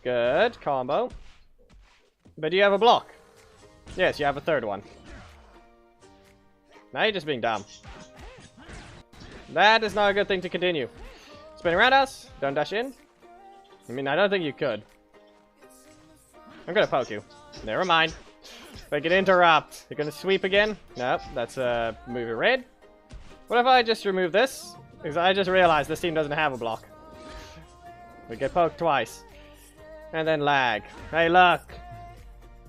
Good. Combo. But do you have a block? Yes, you have a third one. Now you're just being dumb. That is not a good thing to continue. Spin around us. Don't dash in. I mean, I don't think you could. I'm gonna poke you. Never mind. If I can interrupt. You're gonna sweep again? Nope, that's movie red. What if I just remove this? Because I just realized this team doesn't have a block. We get poked twice. And then lag. Hey, look!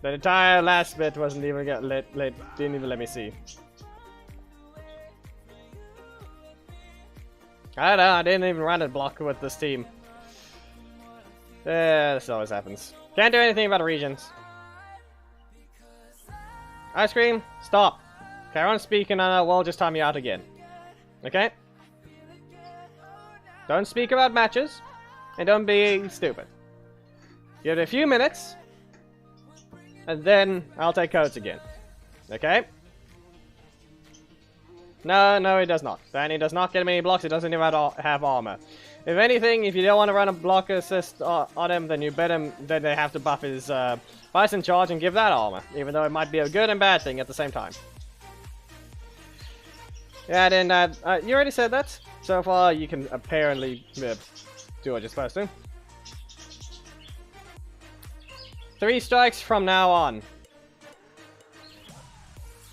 The entire last bit wasn't even didn't even let me see. I don't know, I didn't even run a block with this team. This always happens. Can't do anything about the regions. Ice cream, stop. Carry on speaking and I will just time you out again. Okay? Don't speak about matches. And don't be stupid. Give it a few minutes. And then I'll take codes again. Okay? No, he does not. And he does not get many blocks. He doesn't even have armor. If anything, if you don't want to run a block assist on him, then you bet him that they have to buff his Bison charge and give that armor. Even though it might be a good and bad thing at the same time. Yeah, then you already said that. So far, you can apparently do what you're supposed to. 3 strikes from now on.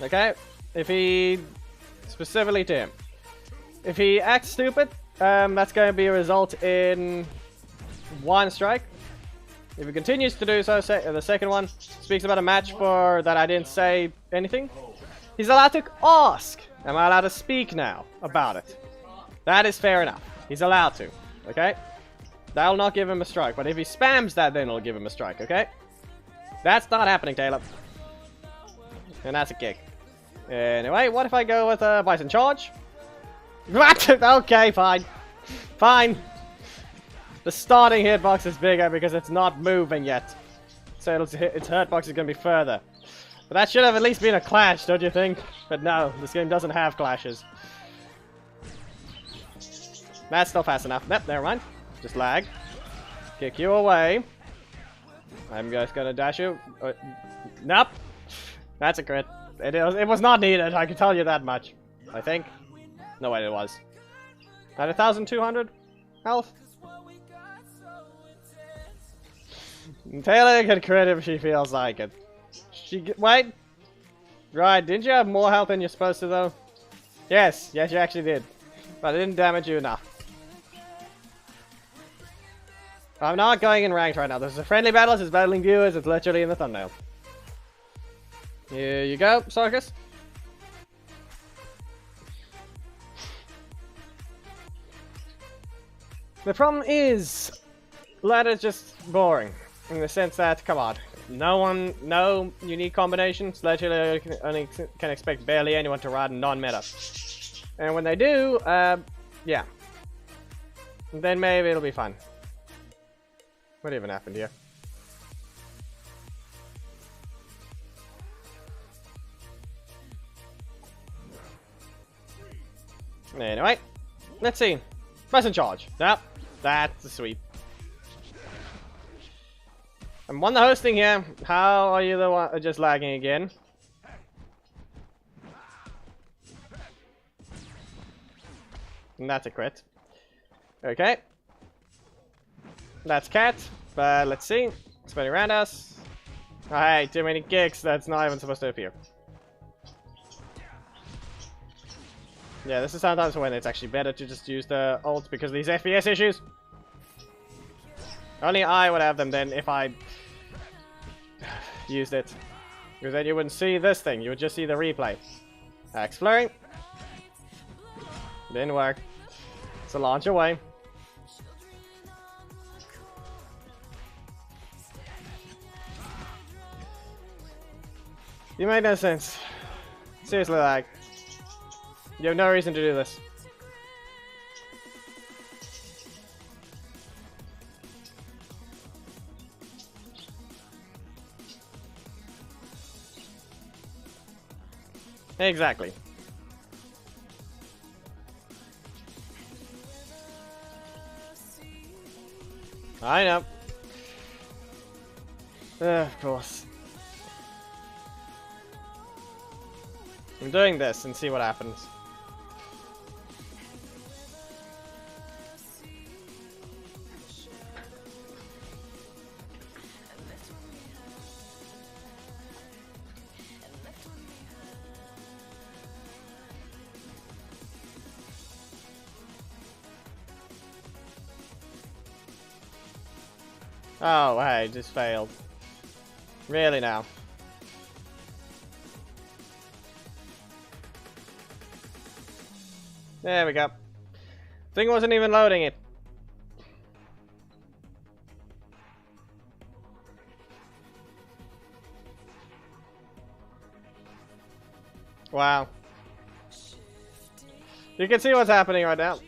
Okay? If he... Specifically to him. If he acts stupid, that's going to be a result in 1 strike. If he continues to do so, the second one speaks about a match for that I didn't say anything. He's allowed to ask. Am I allowed to speak now about it? That is fair enough. He's allowed to. Okay? That'll not give him a strike. But if he spams that, then it'll give him a strike. Okay? That's not happening, Taylor. And that's a kick. Anyway, what if I go with a Bison charge? Okay, fine. Fine. The starting hitbox is bigger because it's not moving yet. So its hitbox is going to be further. But that should have at least been a clash, don't you think? But no, this game doesn't have clashes. That's still fast enough. Nope, never mind. Just lag. Kick you away. I'm just going to dash you. Nope. That's a crit. It was not needed, I can tell you that much. I think. No, wait, it was. At 1,200 health. Taylor can crit if she feels like it. Wait. Right, didn't you have more health than you're supposed to, though? Yes, you actually did. But it didn't damage you enough. I'm not going in ranked right now. This is a friendly battle, it's battling viewers, it's literally in the thumbnail. Here you go, Sarkis. The problem is, ladder's just boring. In the sense that, come on, no unique combinations. Literally only can expect barely anyone to ride non-meta. And when they do, yeah. Then maybe it'll be fun. What even happened here? Anyway, let's see. Bison charge. Nope, that's a sweep. I'm on the hosting here. How are you the one just lagging again? And that's a crit. Okay. That's cat. But let's see. Spinning around us. Hey, too many kicks. That's not even supposed to appear. Yeah, this is sometimes when it's actually better to just use the ult because of these FPS issues. Only I would have them then if I used it. Because then you wouldn't see this thing, you would just see the replay. Axe flurry. Didn't work. So launch away. You made no sense. Seriously, like. You have no reason to do this. Exactly. I know. Of course. I'm doing this and see what happens. Oh, hey, just failed. Really now? There we go. Thing wasn't even loading it. Wow. You can see what's happening right now.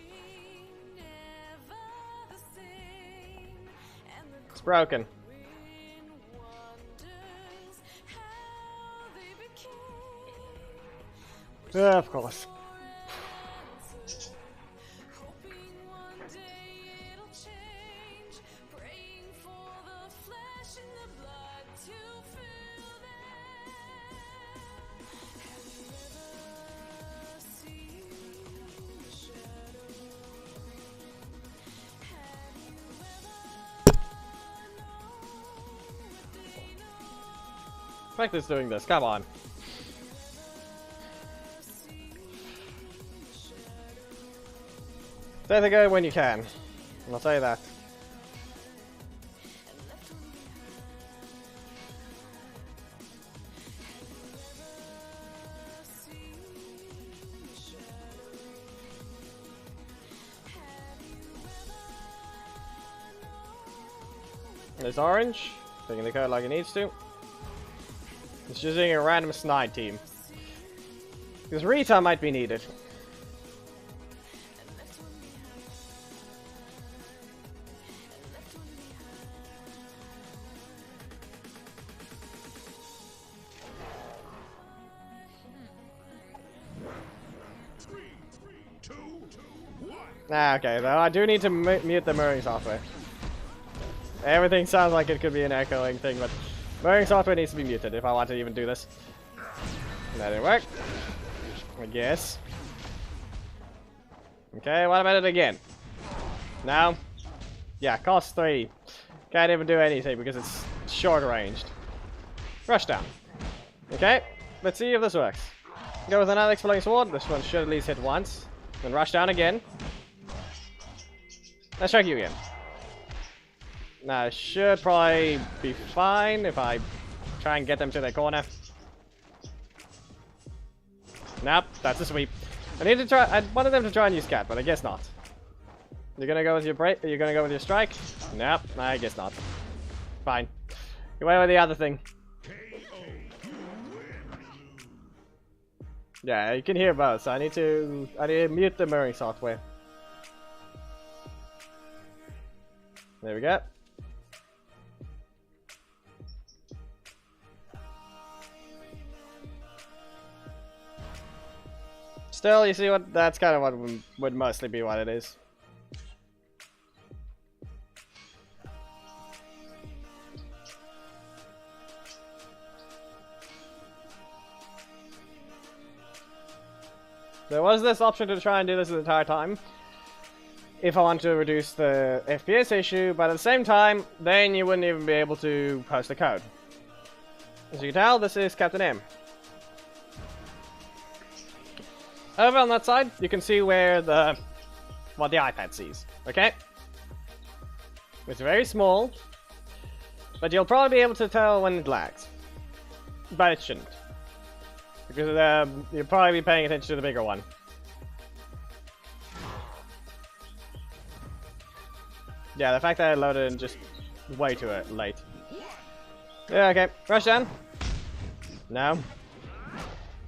It's broken. Of course. Practice doing this, come on. Say the go when you can. I'll tell you that. There's orange, taking the code like it needs to. It's just using a random snide team. Because Rita might be needed. Okay, though I do need to mute the mirroring software. Everything sounds like it could be an echoing thing, but mirroring software needs to be muted if I want to even do this. That didn't work, I guess. Okay, what about it again? Now, yeah, cost 3. Can't even do anything because it's short ranged. Rush down. Okay, let's see if this works. Go with another exploding sword. This one should at least hit once. Then rush down again. Let's strike you again. Now, it should probably be fine if I try and get them to their corner. Nope, that's a sweep. I need to try. I wanted them to try and use cat, but I guess not. You're gonna go with your break. You're gonna go with your strike. Nope, I guess not. Fine. You went with the other thing. Yeah, you can hear both. So I need to mute the mirroring software. There we go. Still, you see what? That's kind of what would mostly be what it is. There was this option to try and do this the entire time if I want to reduce the FPS issue, but at the same time, then you wouldn't even be able to post the code. As you can tell, this is Captain M. Over on that side, you can see where what the iPad sees, okay? It's very small, but you'll probably be able to tell when it lags. But it shouldn't. Because you'll probably be paying attention to the bigger one. Yeah, the fact that I loaded in just way too late. Yeah, okay. Rush down. No.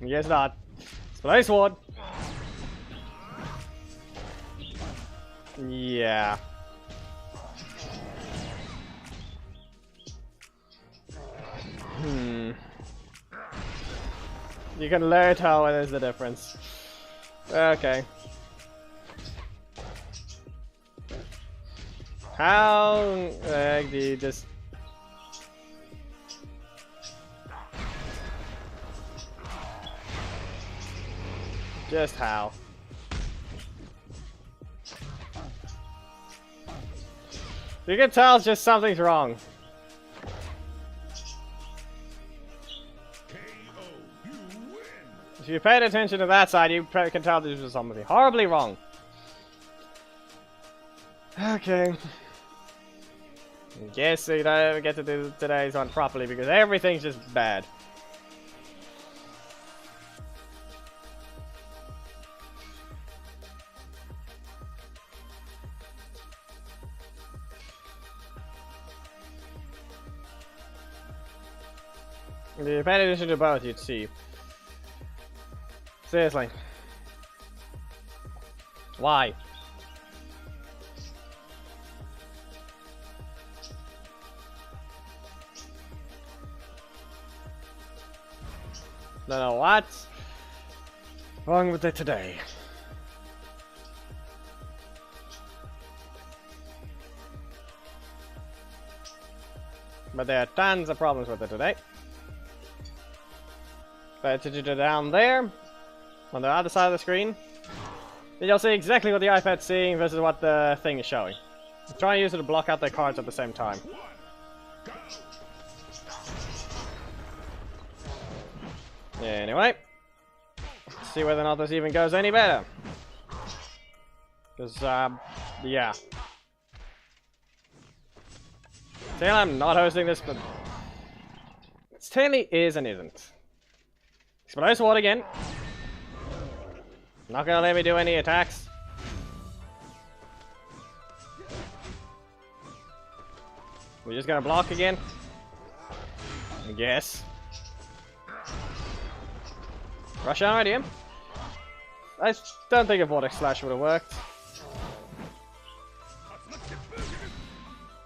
Guess not. Splay sword. Yeah. You can learn how it is the difference. Okay. How do you just... Just how? You can tell just something's wrong. If you paid attention to that side, you can tell this was something horribly wrong. Okay. I guess we don't get to do today's one properly because everything's just bad. If you paid attention to both, you'd see. Seriously. Why? Don't know what's wrong with it today. But there are tons of problems with it today. Pay attention to down there, on the other side of the screen. Then you'll see exactly what the iPad's seeing versus what the thing is showing. I'm trying to use it to block out their cards at the same time. Anyway, let's see whether or not this even goes any better. Because, yeah. Saying I'm not hosting this, but it technically is and isn't. Explode sword again. Not gonna let me do any attacks. We're just gonna block again. I guess. Rush on idea. I don't think a vortex slash would have worked.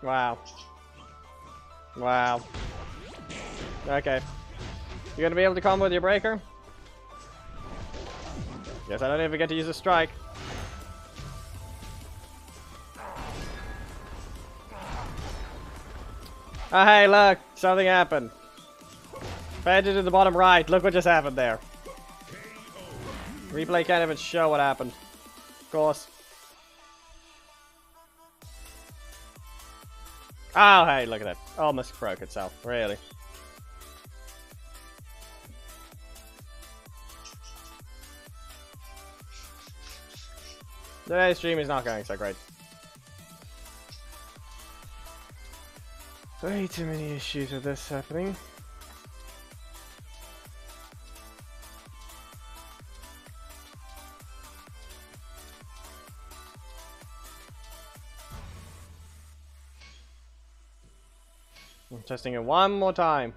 Wow. Wow. Okay. You gonna be able to combo with your breaker? Guess I don't even get to use a strike. Oh hey, look! Something happened. Pay attention to the bottom right. Look what just happened there. Replay can't even show what happened. Of course. Oh hey, look at that. Almost broke itself. Really. Today's stream is not going so great. Way too many issues with this happening. I'm testing it one more time.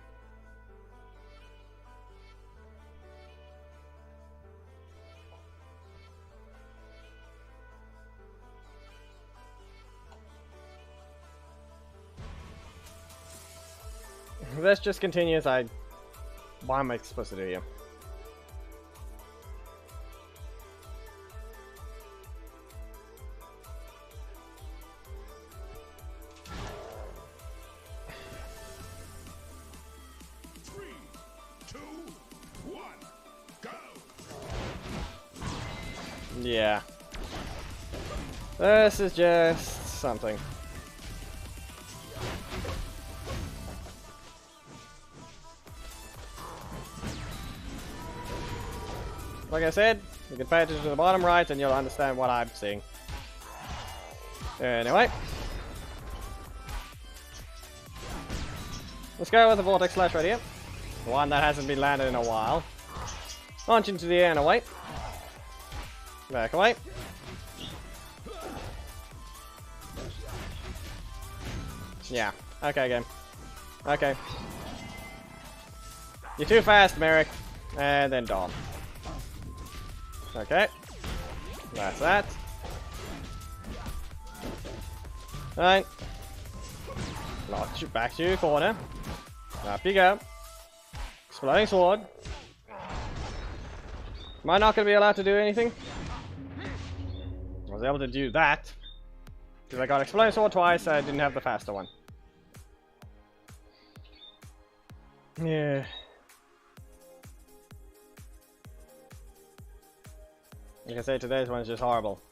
This just continues. Why am I supposed to do you? Three, two, one, go. Yeah. This is just something. Like I said, you can pay attention to the bottom right and you'll understand what I'm seeing. Anyway. Let's go with the Vortex Slash right here. The one that hasn't been landed in a while. Launch into the air and away. Back away. Yeah. Okay, game. Okay. You're too fast, Merrick. And then Dom. Okay. That's that. Alright. Launch you back to your corner. Up you go. Exploding sword. Am I not going to be allowed to do anything? I was able to do that. Because I got Exploding Sword twice, I didn't have the faster one. Yeah. Like I say, today's one is just horrible.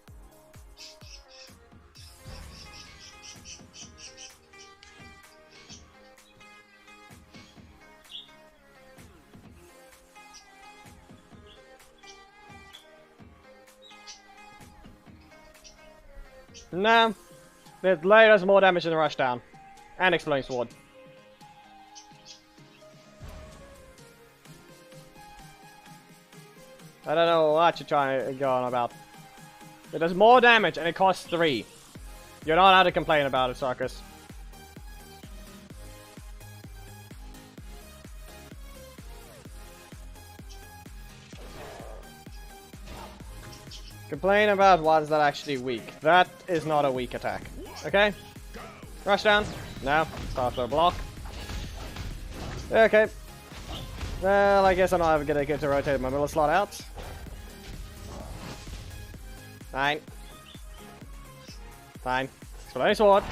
No. The Blade does more damage than Rushdown. And Exploding Sword. I don't know what you're trying to go on about. It does more damage and it costs 3. You're not allowed to complain about it, Sarkis. Complain about ones that are actually weak. That is not a weak attack. Okay? Rushdown. No. Star throw block. Okay. Well, I guess I'm not ever gonna get to rotate my middle slot out. Fine. Fine. Exploding Sword.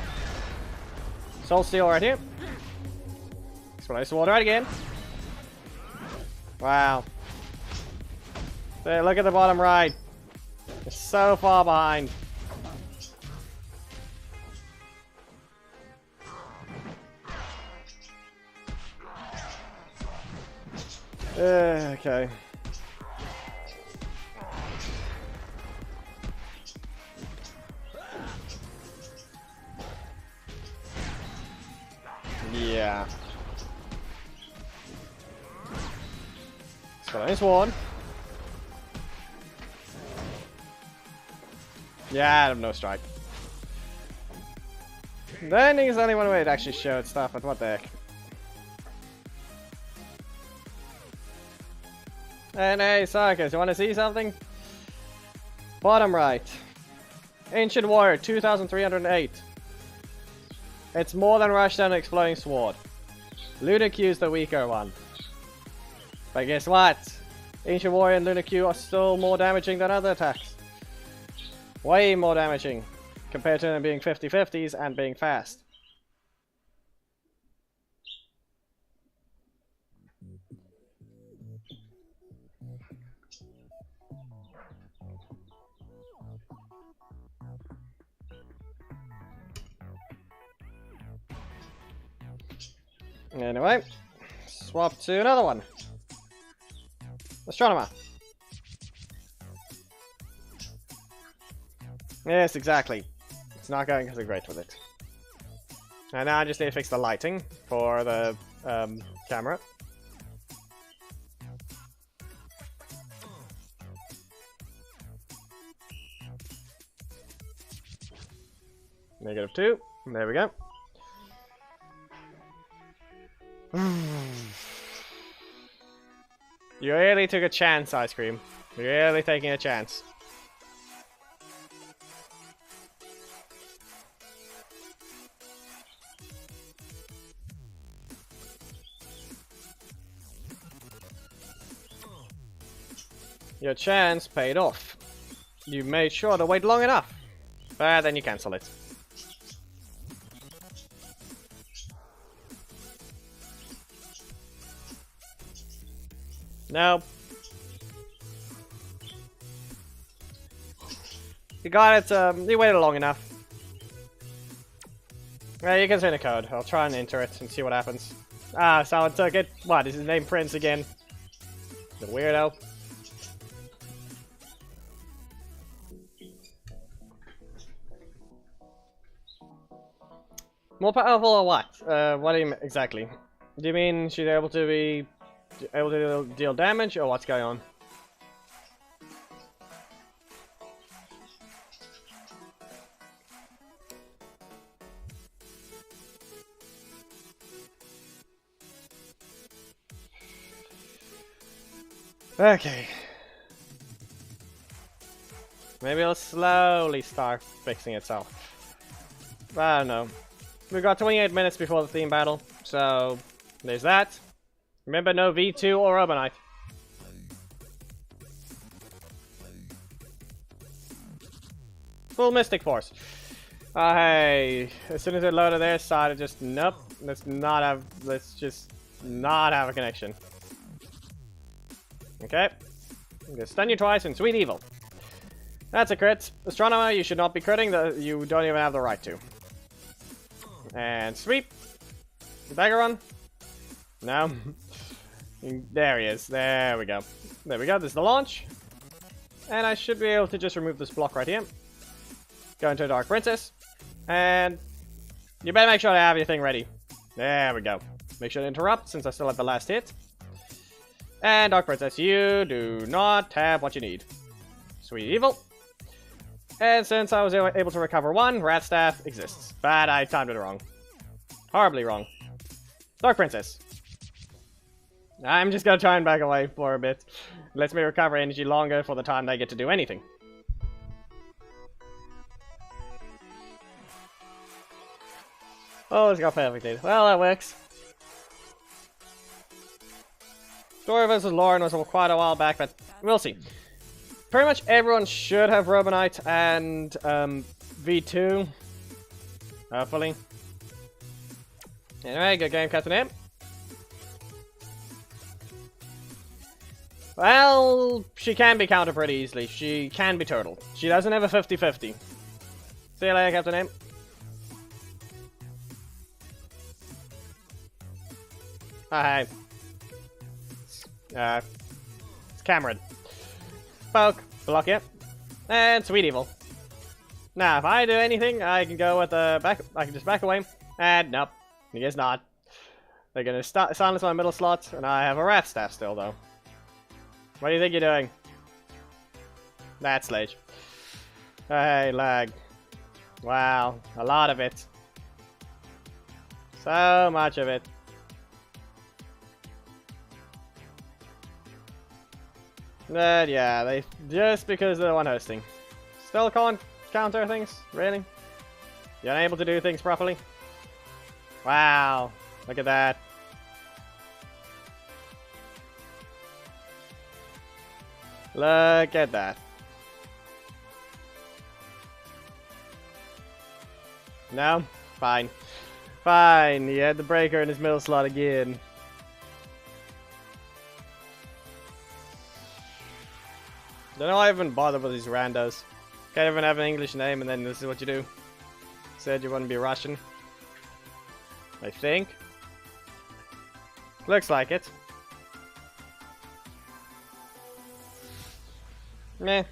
Soul Steel right here. Exploding Sword right again. Wow. There, look at the bottom right. It's so far behind. Okay. Yeah. Exploding Sword. Yeah, I have no strike. Then there's only one way to actually show its stuff, but what the heck. And hey, Sarkis, you want to see something? Bottom right. Ancient Warrior, 2308. It's more than Rushdown and Exploding Sword. Lunar Q is the weaker one. But guess what? Ancient Warrior and Lunar Q are still more damaging than other attacks. Way more damaging. Compared to them being 50-50s and being fast. Anyway, swap to another one. Astronomer. Yes, exactly. It's not going so great with it. And now I just need to fix the lighting for the camera. -2. There we go. You really took a chance, Ice Cream. You're really taking a chance. Your chance paid off. You made sure to wait long enough. But then you cancel it. Nope. You got it, you waited long enough. Yeah, you can send a code. I'll try and enter it and see what happens. Ah, someone took it. What, is his name Prince again? The weirdo. More powerful or what? What do you exactly? Do you mean she's able to deal damage, or what's going on? Okay. Maybe it'll slowly start fixing itself. I don't know. We've got 28 minutes before the theme battle, so there's that. Remember, no V2 or Robo Knight. Full Mystic Force. Oh, hey, as soon as it loaded their side, it just, nope, let's just not have a connection. Okay. I'm gonna stun you twice and sweet evil. That's a crit. Astronomer, you should not be critting, you don't even have the right to. And sweep. Dagger on. No. There he is. There we go. There we go, this is the launch. And I should be able to just remove this block right here. Go into Dark Princess. And you better make sure to have your thing ready. There we go. Make sure to interrupt since I still have the last hit. And Dark Princess, you do not have what you need. Sweet evil. And since I was able to recover one, Rat Staff exists. But I timed it wrong. Horribly wrong. Dark Princess. I'm just gonna try and back away for a bit. Lets me recover energy longer for the time that I get to do anything. Oh, it's got perfected. Well, that works. Story vs. Lauren was quite a while back, but we'll see. Pretty much everyone should have Robo Knight and V2. Hopefully. Anyway, good game, Captain M. Well, she can be countered pretty easily. She can be turtled. She doesn't have a 50-50. See you later, Captain M. Hi. It's Cameron. Poke. Block it. And Sweet Evil. Now, if I do anything, I can go with the back. I can just back away. And nope. I guess not. They're gonna silence my middle slot, and I have a Rat Staff still, though. What do you think you're doing? That's Sledge. Hey, lag. Wow, a lot of it. So much of it. But yeah, they just because they're the one hosting. Still can't counter things? Really? You're unable to do things properly? Wow, look at that. Look at that. No? Fine. Fine, he had the breaker in his middle slot again. Don't know why I even bother with these randos. Can't even have an English name and then this is what you do. Said you wouldn't be Russian. I think. Looks like it. Meh.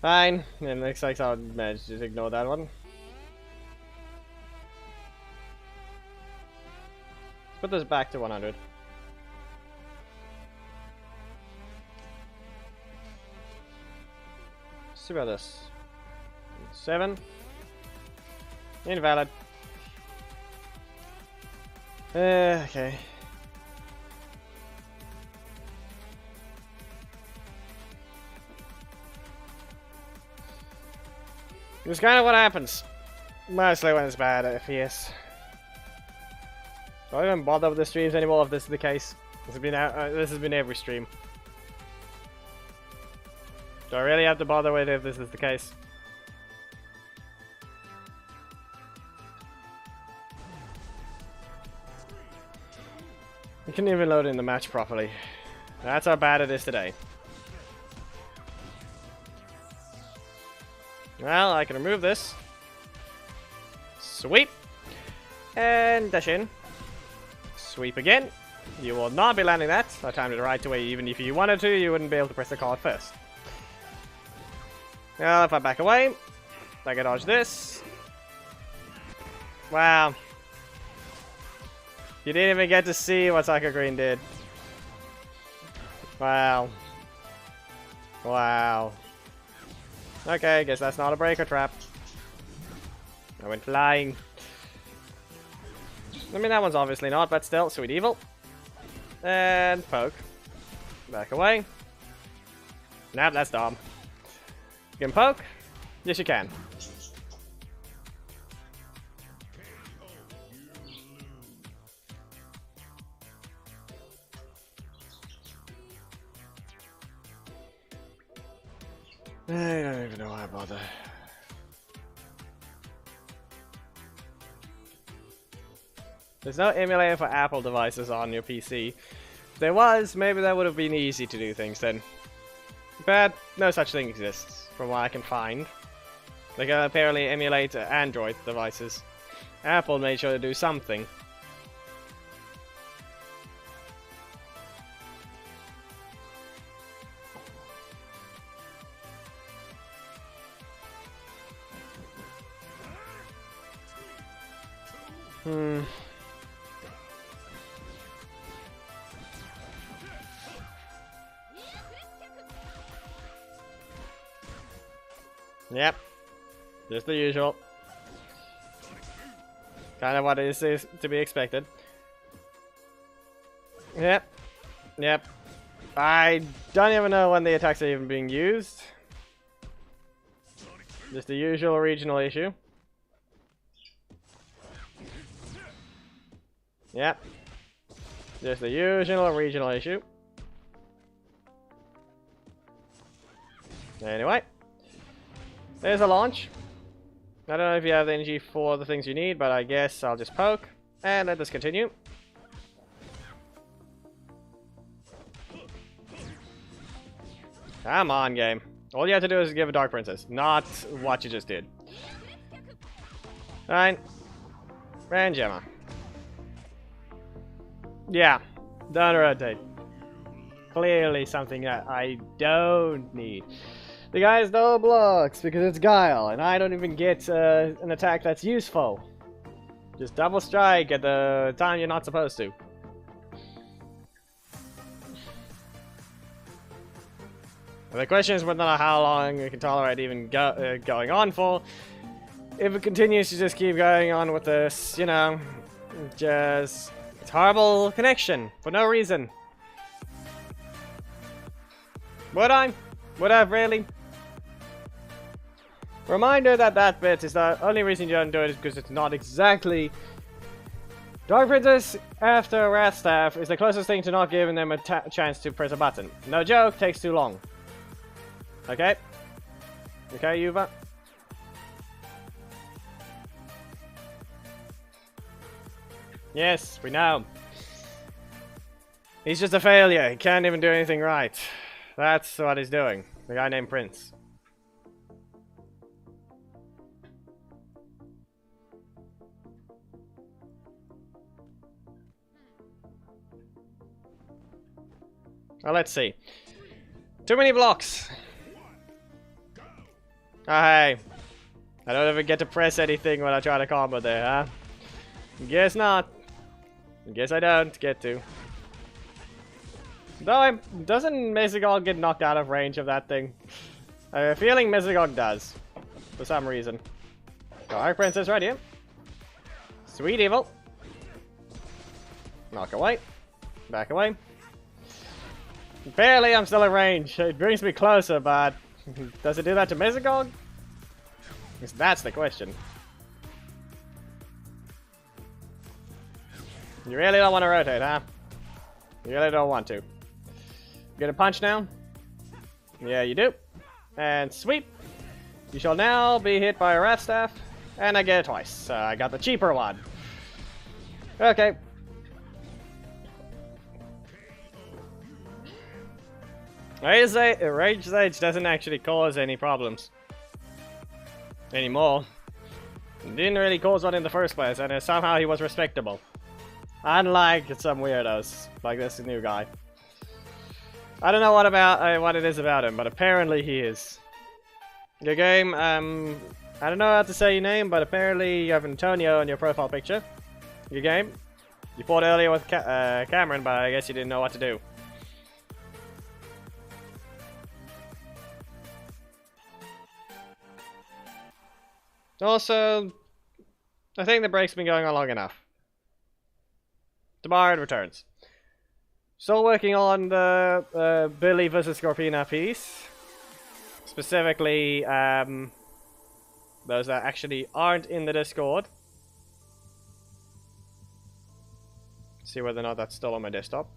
Fine. And looks like I'll manage to ignore that one. Let's put this back to 100. Let's see about this. 7. Invalid. Okay. It's kind of what happens. Mostly when it's bad FPS. Do I even bother with the streams anymore if this is the case? This has been every stream. Do I really have to bother with it if this is the case? You couldn't even load in the match properly. That's how bad it is today. Well, I can remove this. Sweep. And dash in. Sweep again. You will not be landing that. I timed it right away. Even if you wanted to, you wouldn't be able to press the card first. Well, if I back away, I can dodge this. Wow. You didn't even get to see what Psycho Green did. Wow. Wow. Okay, guess that's not a breaker trap. I went flying. I mean, that one's obviously not, but still, Sweet Evil. And poke. Back away. Nah, that's dumb. You can poke? Yes, you can. I don't even know why I bother. There's no emulator for Apple devices on your PC. If there was, maybe that would have been easy to do things then. But no such thing exists, from what I can find. They can apparently emulate Android devices. Apple made sure to do something. Yep. Just the usual. Kind of what is to be expected. Yep. Yep. I don't even know when the attacks are even being used. Just the usual regional issue. Yep. Just the usual regional issue. Anyway. There's a launch. I don't know if you have the energy for the things you need, but I guess I'll just poke. And let this continue. Come on, game. All you have to do is give a Dark Princess, not what you just did. Fine. And Gemma. Yeah. Don't rotate. Clearly something that I don't need. The guy has no blocks because it's Guile, and I don't even get an attack that's useful. Just double strike at the time you're not supposed to. And the question is whether or not how long we can tolerate even going on for. If it continues to just keep going on with this, you know, just it's horrible connection for no reason. Would I? Would I really? Reminder that that bit is the only reason you don't do it is because it's not exactly... Dark Princess after Wrath Staff is the closest thing to not giving them a chance to press a button. No joke, takes too long. Okay? Okay, Yuva? Yes, we know. He's just a failure, he can't even do anything right. That's what he's doing. The guy named Prince. Well, let's see. Too many blocks. Oh, hey. I don't even get to press anything when I try to combo there, huh? Guess not. Guess I don't get to. Though, doesn't Mesogog get knocked out of range of that thing? I have a feeling Mesogog does. For some reason. Dark Princess right here. Sweet Evil. Knock away. Back away. Barely, I'm still in range. It brings me closer, but does it do that to Mesogog? Because that's the question. You really don't want to rotate, huh? You really don't want to. Get a punch now? Yeah, you do. And sweep. You shall now be hit by a Wrath Staff. And I get it twice. I got the cheaper one. Okay. Rage Sage doesn't actually cause any problems anymore. It didn't really cause one in the first place, and somehow he was respectable. Unlike some weirdos like this new guy. I don't know what it is about him, but apparently he is. Your game, I don't know how to say your name, but apparently you have Antonio in your profile picture. Your game. You fought earlier with Cameron, but I guess you didn't know what to do. Also, I think the break's been going on long enough. Tomorrow it returns. Still working on the Billy vs. Scorpina piece. Specifically, those that actually aren't in the Discord. See whether or not that's still on my desktop.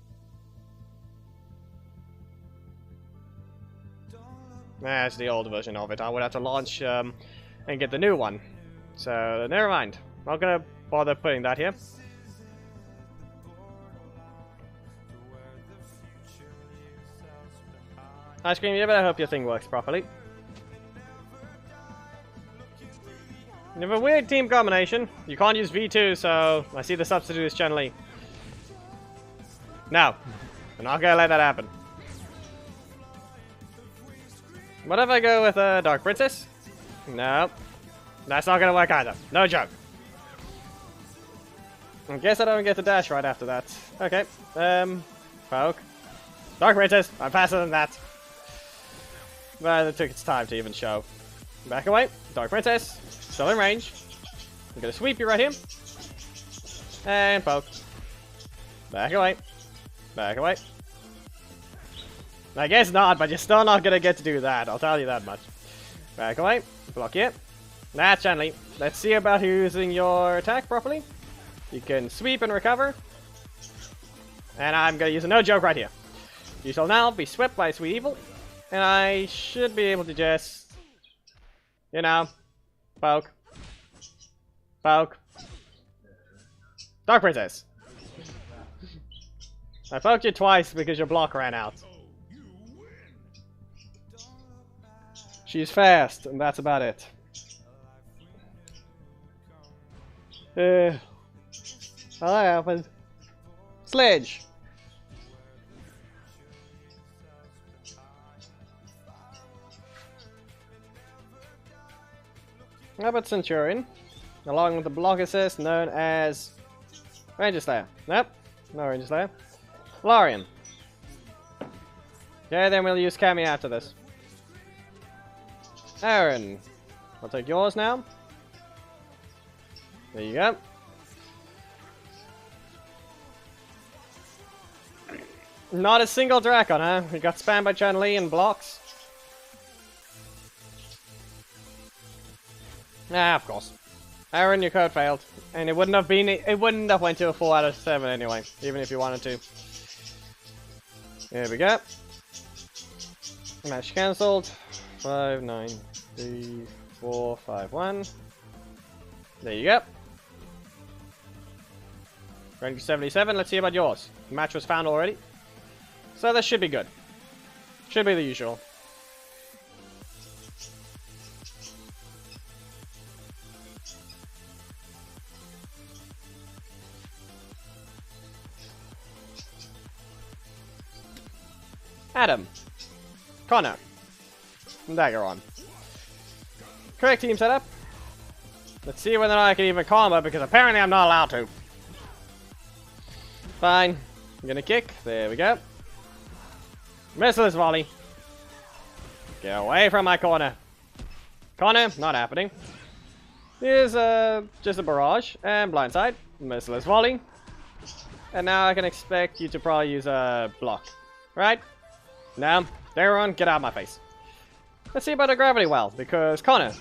That's the old version of it. I would have to launch and get the new one. So, never mind. Not gonna bother putting that here. Ice Cream, you better hope your thing works properly. You have a weird team combination. You can't use V2, so I see the substitute is Chun-Li. No. I'm not gonna let that happen. What if I go with a Dark Princess? No. That's not gonna work either. No joke. I guess I don't get the dash right after that. Okay. Poke. Dark Princess. I'm faster than that. But it took its time to even show. Back away. Dark Princess. Still in range. I'm gonna sweep you right here. And poke. Back away. Back away. I guess not, but you're still not gonna get to do that. I'll tell you that much. Back away. Block here. That's Chun-Li. Let's see about using your attack properly. You can sweep and recover. And I'm gonna use a no joke right here. You shall now be swept by Sweet Evil. And I should be able to just, you know, poke. Poke. Dark Princess. I poked you twice because your block ran out. She's fast, and that's about it. What happened? Sledge. How about Centurion? Along with the block assist known as Ranger Slayer. Nope, no Ranger Slayer. Larian. Okay, then we'll use Cammy after this. Aaron. I'll take yours now. There you go. Not a single Drakon, huh? We got spammed by Chun-Li and blocks. Ah, of course. Aaron, your code failed. And it wouldn't have went to a 4 out of 7 anyway, even if you wanted to. There we go. Match cancelled. 5, 9, 3, 4, 5, 1. There you go. Rank 77, let's see about yours. The match was found already. So that should be good. Should be the usual. Adam. Connor. Daggeron. Correct team setup. Let's see whether or not I can even combo, because apparently I'm not allowed to. Fine. I'm gonna kick. There we go. Merciless volley. Get away from my corner. Corner, not happening. Here's just a barrage and blindside. Merciless volley. And now I can expect you to probably use a block. Right? Now, Daron, get out of my face. Let's see about a gravity well, because Connor.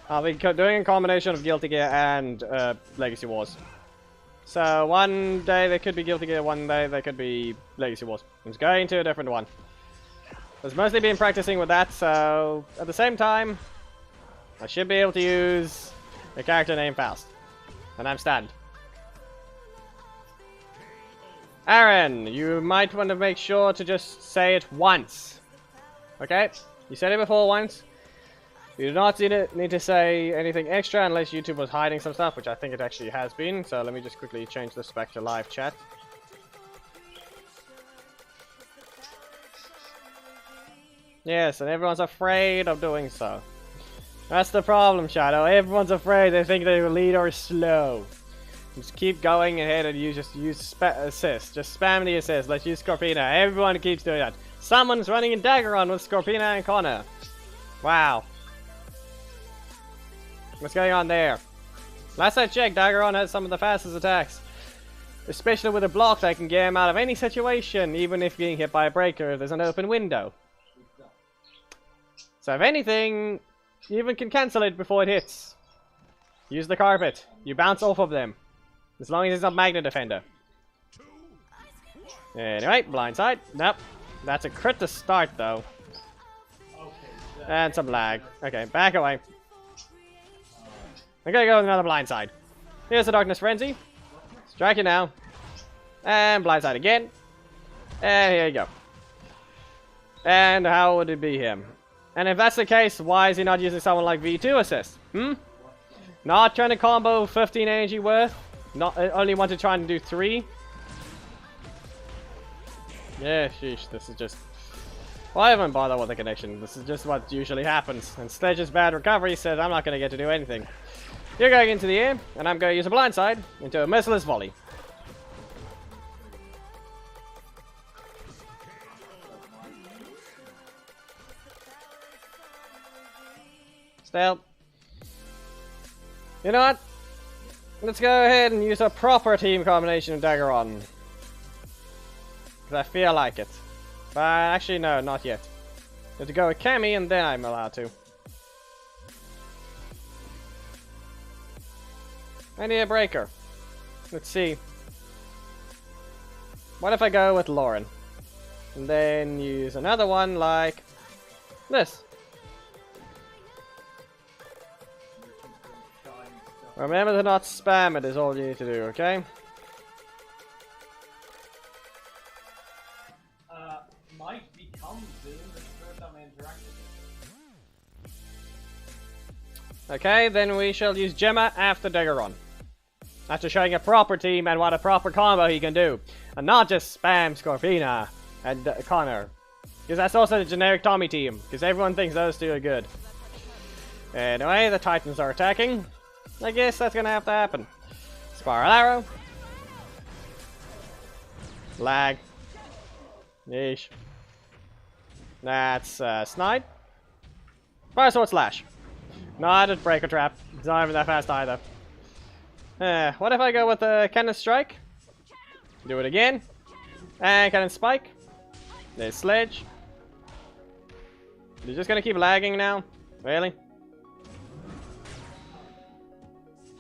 I'll be doing a combination of Guilty Gear and Legacy Wars. So one day they could be Guilty Gear, one day they could be Legacy Wars. I'm just going to a different one. I've mostly been practicing with that, so at the same time, I should be able to use a character named Faust. And I'm stunned. Aaron, you might want to make sure to just say it once. Okay? You said it before once. You do not need to say anything extra unless YouTube was hiding some stuff, which I think it actually has been. So let me just quickly change this back to live chat. Yes, and everyone's afraid of doing so. That's the problem, Shadow. Everyone's afraid. They think their leader is slow. Just keep going ahead and you just use assist. Just spam the assist. Let's use Scorpina. Everyone keeps doing that. Someone's running in Daggeron with Scorpina and Connor. Wow. What's going on there? Last I checked, Daggeron has some of the fastest attacks. Especially with a block that can get him out of any situation, even if being hit by a breaker, there's an open window. So if anything, you even can cancel it before it hits. Use the carpet. You bounce off of them. As long as it's not Magnet Defender. Anyway, blindside. Nope. That's a crit to start, though. And some lag. Okay, back away. I'm gonna go with another blindside. Here's the Darkness Frenzy. Strike it now. And blindside again. And here you go. And how would it be him? And if that's the case, why is he not using someone like V2 assist? Not trying to combo 15 energy worth? Not only want to try and do 3? Yeah, sheesh, this is just... Why even bother with the connection? This is just what usually happens. And Sledge's bad recovery says I'm not going to get to do anything. You're going into the air, and I'm going to use a blindside into a merciless volley. Still. You know what? Let's go ahead and use a proper team combination of Daggeron. Because I feel like it. But actually, no, not yet. Have to go with Cammy, and then I'm allowed to. I need a breaker. Let's see. What if I go with Lauren? And then use another one like this. Remember to not spam it is all you need to do, okay? Might become soon, but first I'm interacting. Okay, then we shall use Gemma after Daggeron. After showing a proper team and what a proper combo he can do. And not just spam Scorpina and Connor. Because that's also the generic Tommy team. Because everyone thinks those two are good. Anyway, the Titans are attacking. I guess that's gonna have to happen. Spiral Arrow. Lag. Yeesh. That's Snide. Fire Sword Slash. Not a Breaker Trap. It's not even that fast either. What if I go with a Cannon Strike? Do it again. And Cannon Spike. There's Sledge. You're just gonna keep lagging now? Really?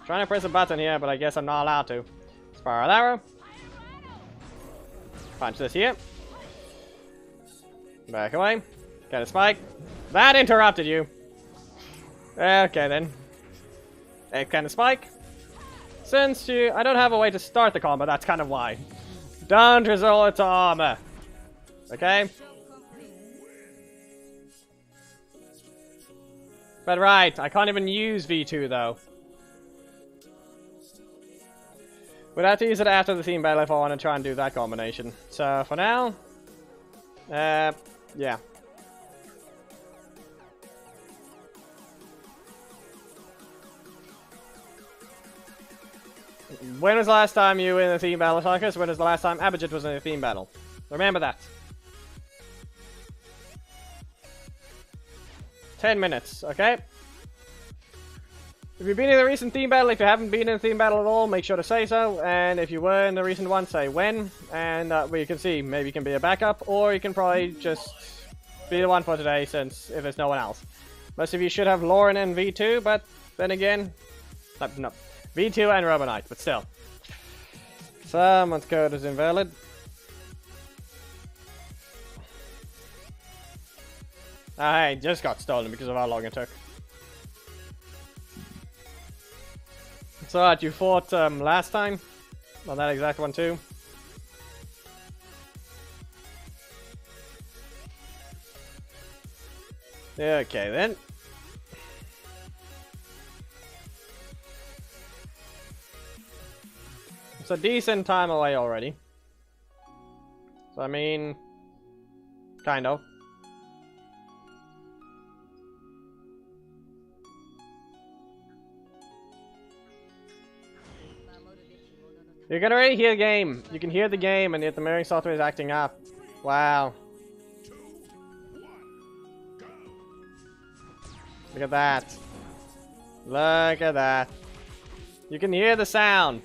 Trying to press a button here, but I guess I'm not allowed to. Spiral Arrow. Punch this here. Back away. Get a spike. That interrupted you. Okay then. Kind of spike. Since I don't have a way to start the combo, that's kind of why. Don't resort to armor. Okay? But right, I can't even use V2 though. We'd have to use it after the team battle if I want to try and do that combination. So for now, yeah. When was the last time you were in a team battle, Tarkus? When was the last time Abhijit was in a team battle? Remember that. 10 minutes, okay? If you've been in a recent theme battle, if you haven't been in a theme battle at all, make sure to say so. And if you were in the recent one, say when. And we can see, maybe you can be a backup, or you can probably just be the one for today, since if there's no one else. Most of you should have Lauren and V2, but then again, no. V2 and Robo Knight, but still. Someone's code is invalid. Hey, just got stolen because of how long it took. So what, you fought last time? On that exact one too? Okay then. It's a decent time away already. So I mean, kind of. You can already hear the game. You can hear the game, and yet the mirroring software is acting up. Wow. Look at that. Look at that. You can hear the sound.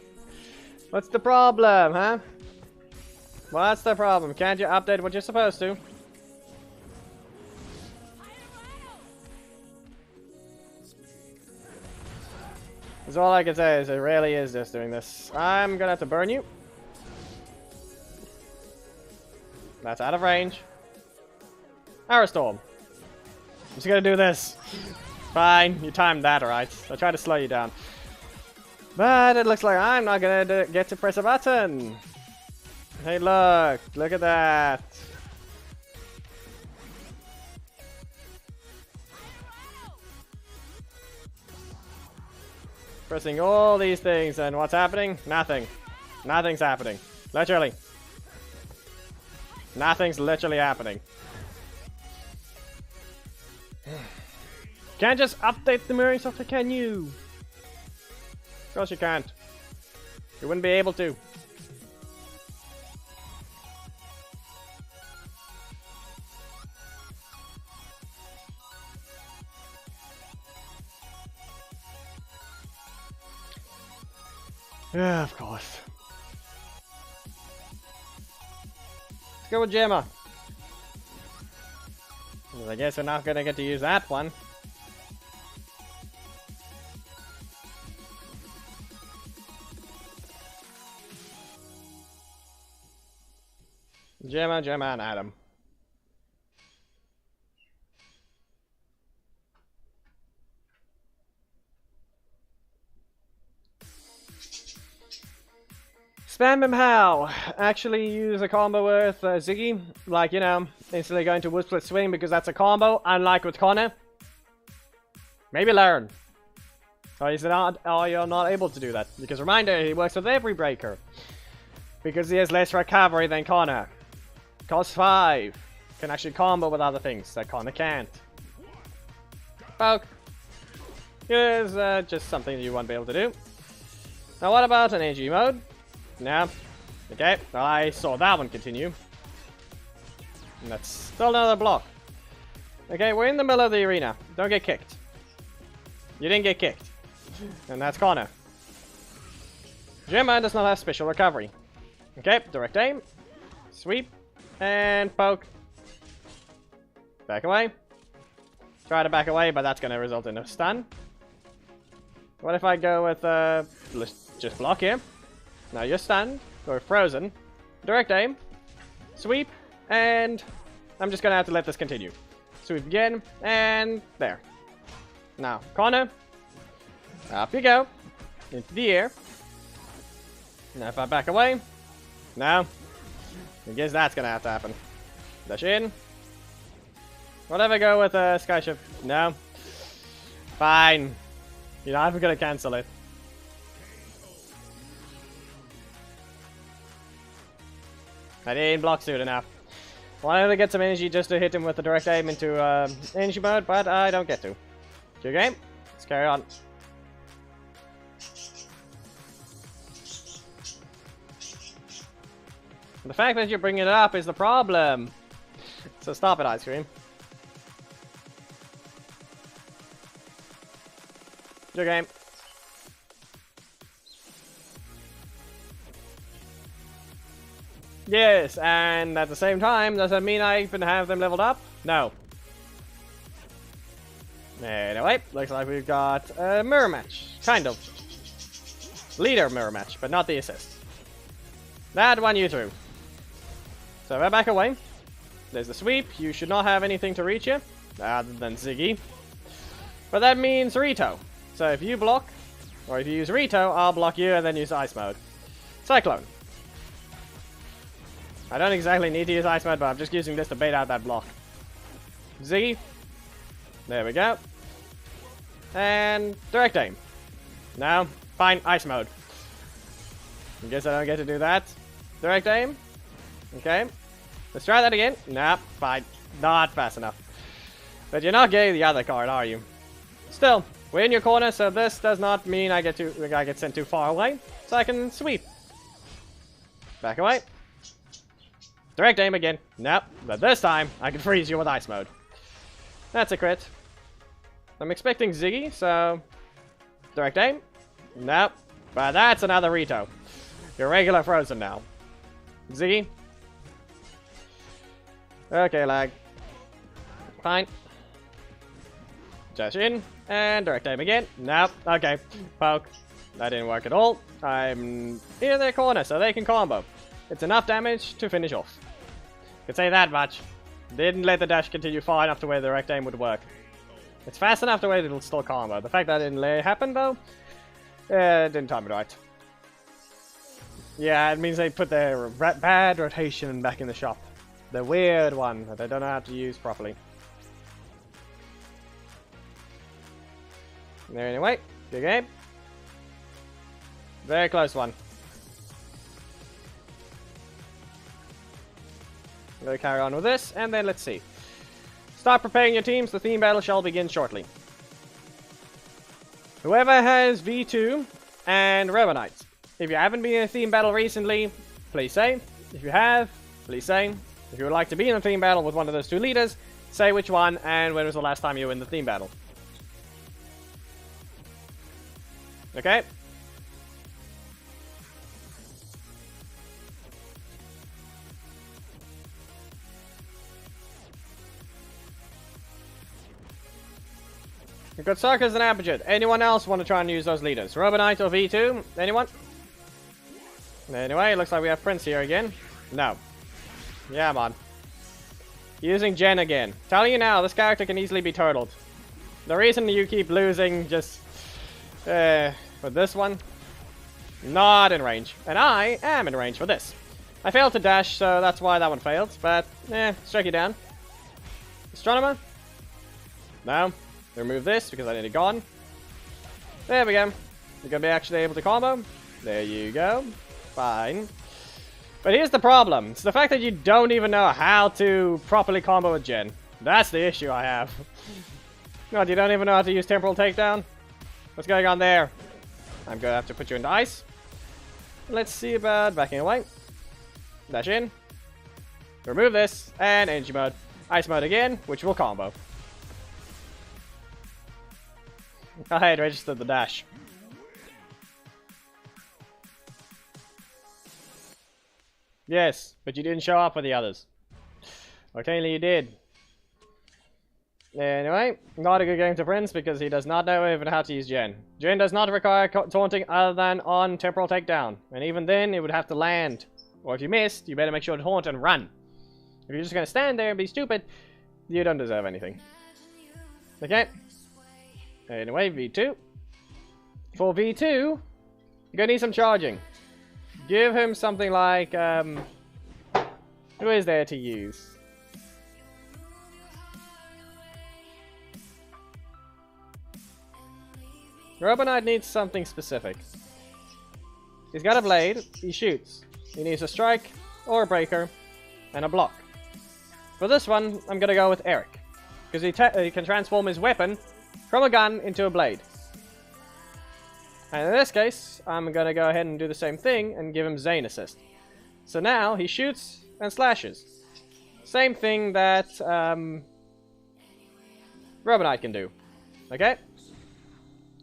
What's the problem, huh? What's the problem? Can't you update what you're supposed to? That's all I can say is it really is just doing this. I'm gonna have to burn you. That's out of range. Arrow Storm. I'm just gonna do this. Fine, you timed that alright. I tried to slow you down. But it looks like I'm not gonna get to press a button. Hey look, look at that. Pressing all these things, and what's happening? Nothing. Nothing's happening. Literally. Nothing's literally happening. Can't just update the mirroring software, can you? Of course you can't. You wouldn't be able to. Yeah, of course. Let's go with Gemma. Well, I guess we're not gonna get to use that one. Gemma, and Adam. Spam him how? Actually use a combo with Ziggy, like, you know, instantly going to wood split swing because that's a combo, unlike with Connor. Maybe learn. Or is it not, or you're not able to do that. Because reminder, he works with every breaker. Because he has less recovery than Connor. Cost 5. Can actually combo with other things that Connor can't. Poke. Is just something you won't be able to do. Now what about an AG mode? No. Okay, I saw that one continue. And that's still another block. Okay, we're in the middle of the arena. Don't get kicked. You didn't get kicked. And that's Connor. Gemma does not have special recovery. Okay, direct aim. Sweep. And poke. Back away. Try to back away, but that's going to result in a stun. What if I go with, let's just block here. Now you're stunned, or frozen. Direct aim. Sweep. And I'm just going to have to let this continue. Sweep again. And there. Now, Connor. Up you go. Into the air. Now if I back away. No. I guess that's going to have to happen. Dash in. Whatever, go with a skyship. No. Fine. You're not even going to cancel it. I didn't block soon enough. Wanted to get some energy just to hit him with the direct aim into energy mode, but I don't get to. Good game. Let's carry on. The fact that you're bringing it up is the problem. So stop it, Ice Cream. Good game. Yes, and at the same time, does that mean I even have them leveled up? No. Anyway, looks like we've got a mirror match. Kind of. Leader mirror match, but not the assist. That one you threw. So if I back away, there's the sweep. You should not have anything to reach you, other than Ziggy. But that means Rito. So if you block, or if you use Rito, I'll block you and then use Ice Mode. Cyclone. I don't exactly need to use Ice Mode, but I'm just using this to bait out that block. Ziggy. There we go. And direct aim. No. Fine. Ice Mode. I guess I don't get to do that. Direct aim. Okay. Let's try that again. Nah. Fine. Not fast enough. But you're not getting the other card, are you? Still, we're in your corner, so this does not mean I get sent too far away. So I can sweep. Back away. Direct aim again. Nope. But this time, I can freeze you with Ice Mode. That's a crit. I'm expecting Ziggy, so... Direct aim. Nope. But that's another Rito. You're regular frozen now. Ziggy. Okay, lag. Fine. Dash in. And direct aim again. Nope. Okay. Poke. That didn't work at all. I'm in their corner, so they can combo. It's enough damage to finish off. Could say that much. Didn't let the dash continue far enough to where the direct aim would work. It's fast enough to where it'll still combo. The fact that didn't happen though, didn't time it right. Yeah, it means they put their bad rotation back in the shop. The weird one that they don't know how to use properly. There anyway, good game. Very close one. I'm going to carry on with this, and then let's see. Start preparing your teams. The theme battle shall begin shortly. Whoever has V2 and Robo Knight. If you haven't been in a theme battle recently, please say. If you have, please say. If you would like to be in a theme battle with one of those two leaders, say which one and when was the last time you were in the theme battle. Okay? We've got Circus and Aperture. Anyone else want to try and use those leaders? Robo Knight or V2? Anyone? Anyway, it looks like we have Prince here again. No. Yeah, man. Using Jen again. Telling you now, this character can easily be turtled. The reason you keep losing just... for this one... Not in range. And I am in range for this. I failed to dash, so that's why that one failed. But, strike you down. Astronomer? No. Remove this because I need it gone. There we go. You're gonna be actually able to combo. There you go. Fine. But here's the problem. It's the fact that you don't even know how to properly combo with Jen. That's the issue I have. God, you don't even know how to use temporal takedown? What's going on there? I'm gonna have to put you into ice. Let's see about backing away. Dash in. Remove this. And energy mode. Ice mode again, which will combo. I had registered the dash. Yes, but you didn't show up for the others. Okay, you did. Anyway, not a good game to Prince because he does not know even how to use Jen. Jen does not require taunting other than on temporal takedown. And even then, it would have to land. Or if you missed, you better make sure to taunt and run. If you're just gonna stand there and be stupid, you don't deserve anything. Okay? Anyway, V2. For V2, you're gonna need some charging. Give him something like, who is there to use? Robo Knight needs something specific. He's got a blade, he shoots. He needs a strike, or a breaker, and a block. For this one, I'm gonna go with Eric. Because he can transform his weapon from a gun into a blade. And in this case, I'm gonna go ahead and do the same thing and give him Zane assist. So now he shoots and slashes. Same thing that Robo Knight can do. Okay?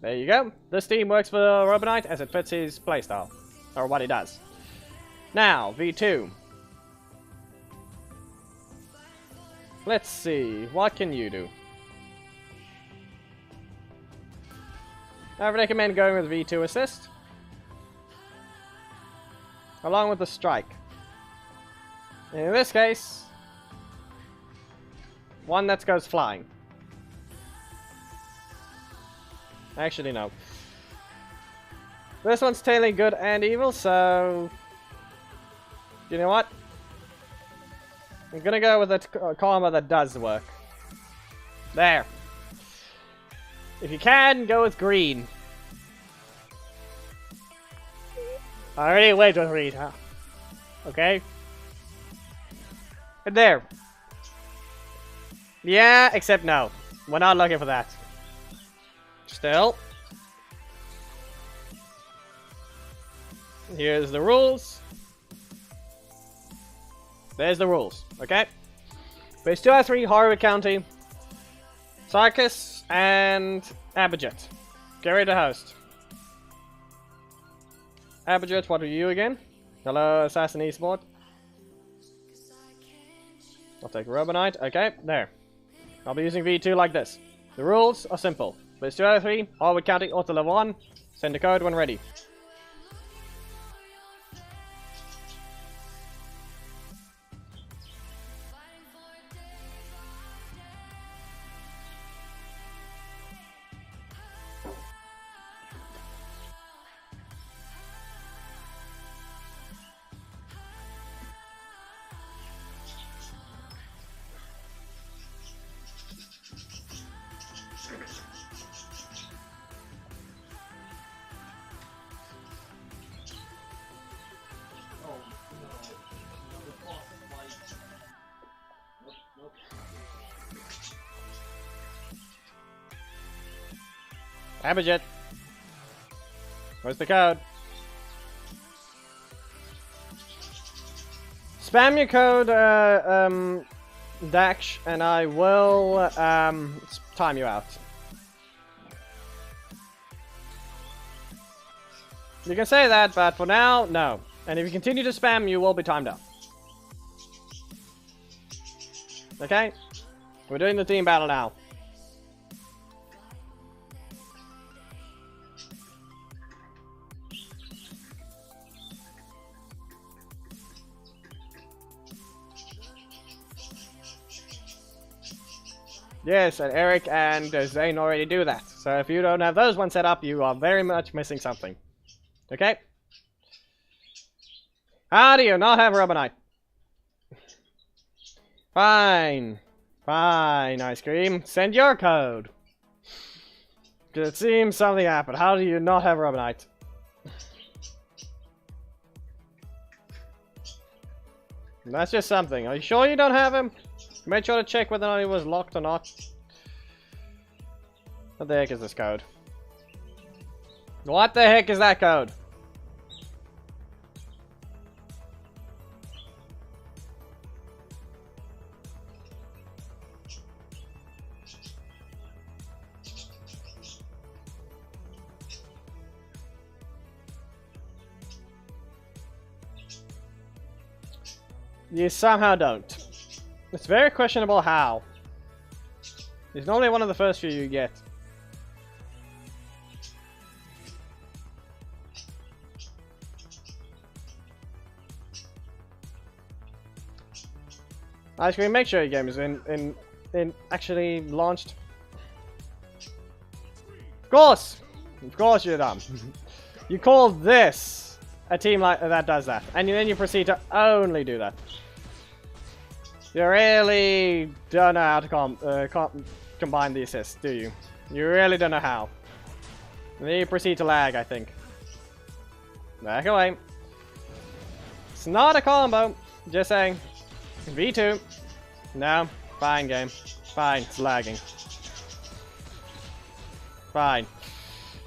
There you go. This team works for Robo Knight as it fits his playstyle. Or what he does. Now, V2. Let's see, what can you do? I recommend going with V2 assist. Along with the strike. In this case, one that goes flying. Actually, no. This one's tailing good and evil, so... You know what? I'm gonna go with a combo that does work. There. If you can, go with green. I already went with green, huh? Okay. And there. Yeah, except no. We're not looking for that. Still. Here's the rules. There's the rules, okay? Phase 2 out of 3, Harwood County, Sarkis, and Abijit. Get ready to host. Abijit, what are you again? Hello, Assassin Esport. I'll take Robo Knight. Okay, there. I'll be using V2 like this. The rules are simple. Phase 2 out of 3, Harwood County, auto level 1. Send the code when ready. Cabbage it. Where's the code? Spam your code, Dash, and I will time you out. You can say that, but for now, no. And if you continue to spam, you will be timed out. Okay? We're doing the team battle now. Yes, and Eric and Zane already do that. So if you don't have those ones set up, you are very much missing something. Okay? How do you not have Robo Knight? Fine. Fine, Ice Cream. Send your code. Because it seems something happened. How do you not have Robo Knight? That's just something. Are you sure you don't have him? Made sure to check whether or not he was locked or not. What the heck is this code? What the heck is that code? You somehow don't. It's very questionable how. It's normally one of the first few you get. Ice Cream, make sure your game is in actually launched. Of course you're dumb. You call this a team like that does that, and then you proceed to only do that. You really don't know how to combine the assists, do you? You really don't know how. And then you proceed to lag, I think. Back away. It's not a combo. Just saying. V2. No. Fine, game. Fine. It's lagging. Fine.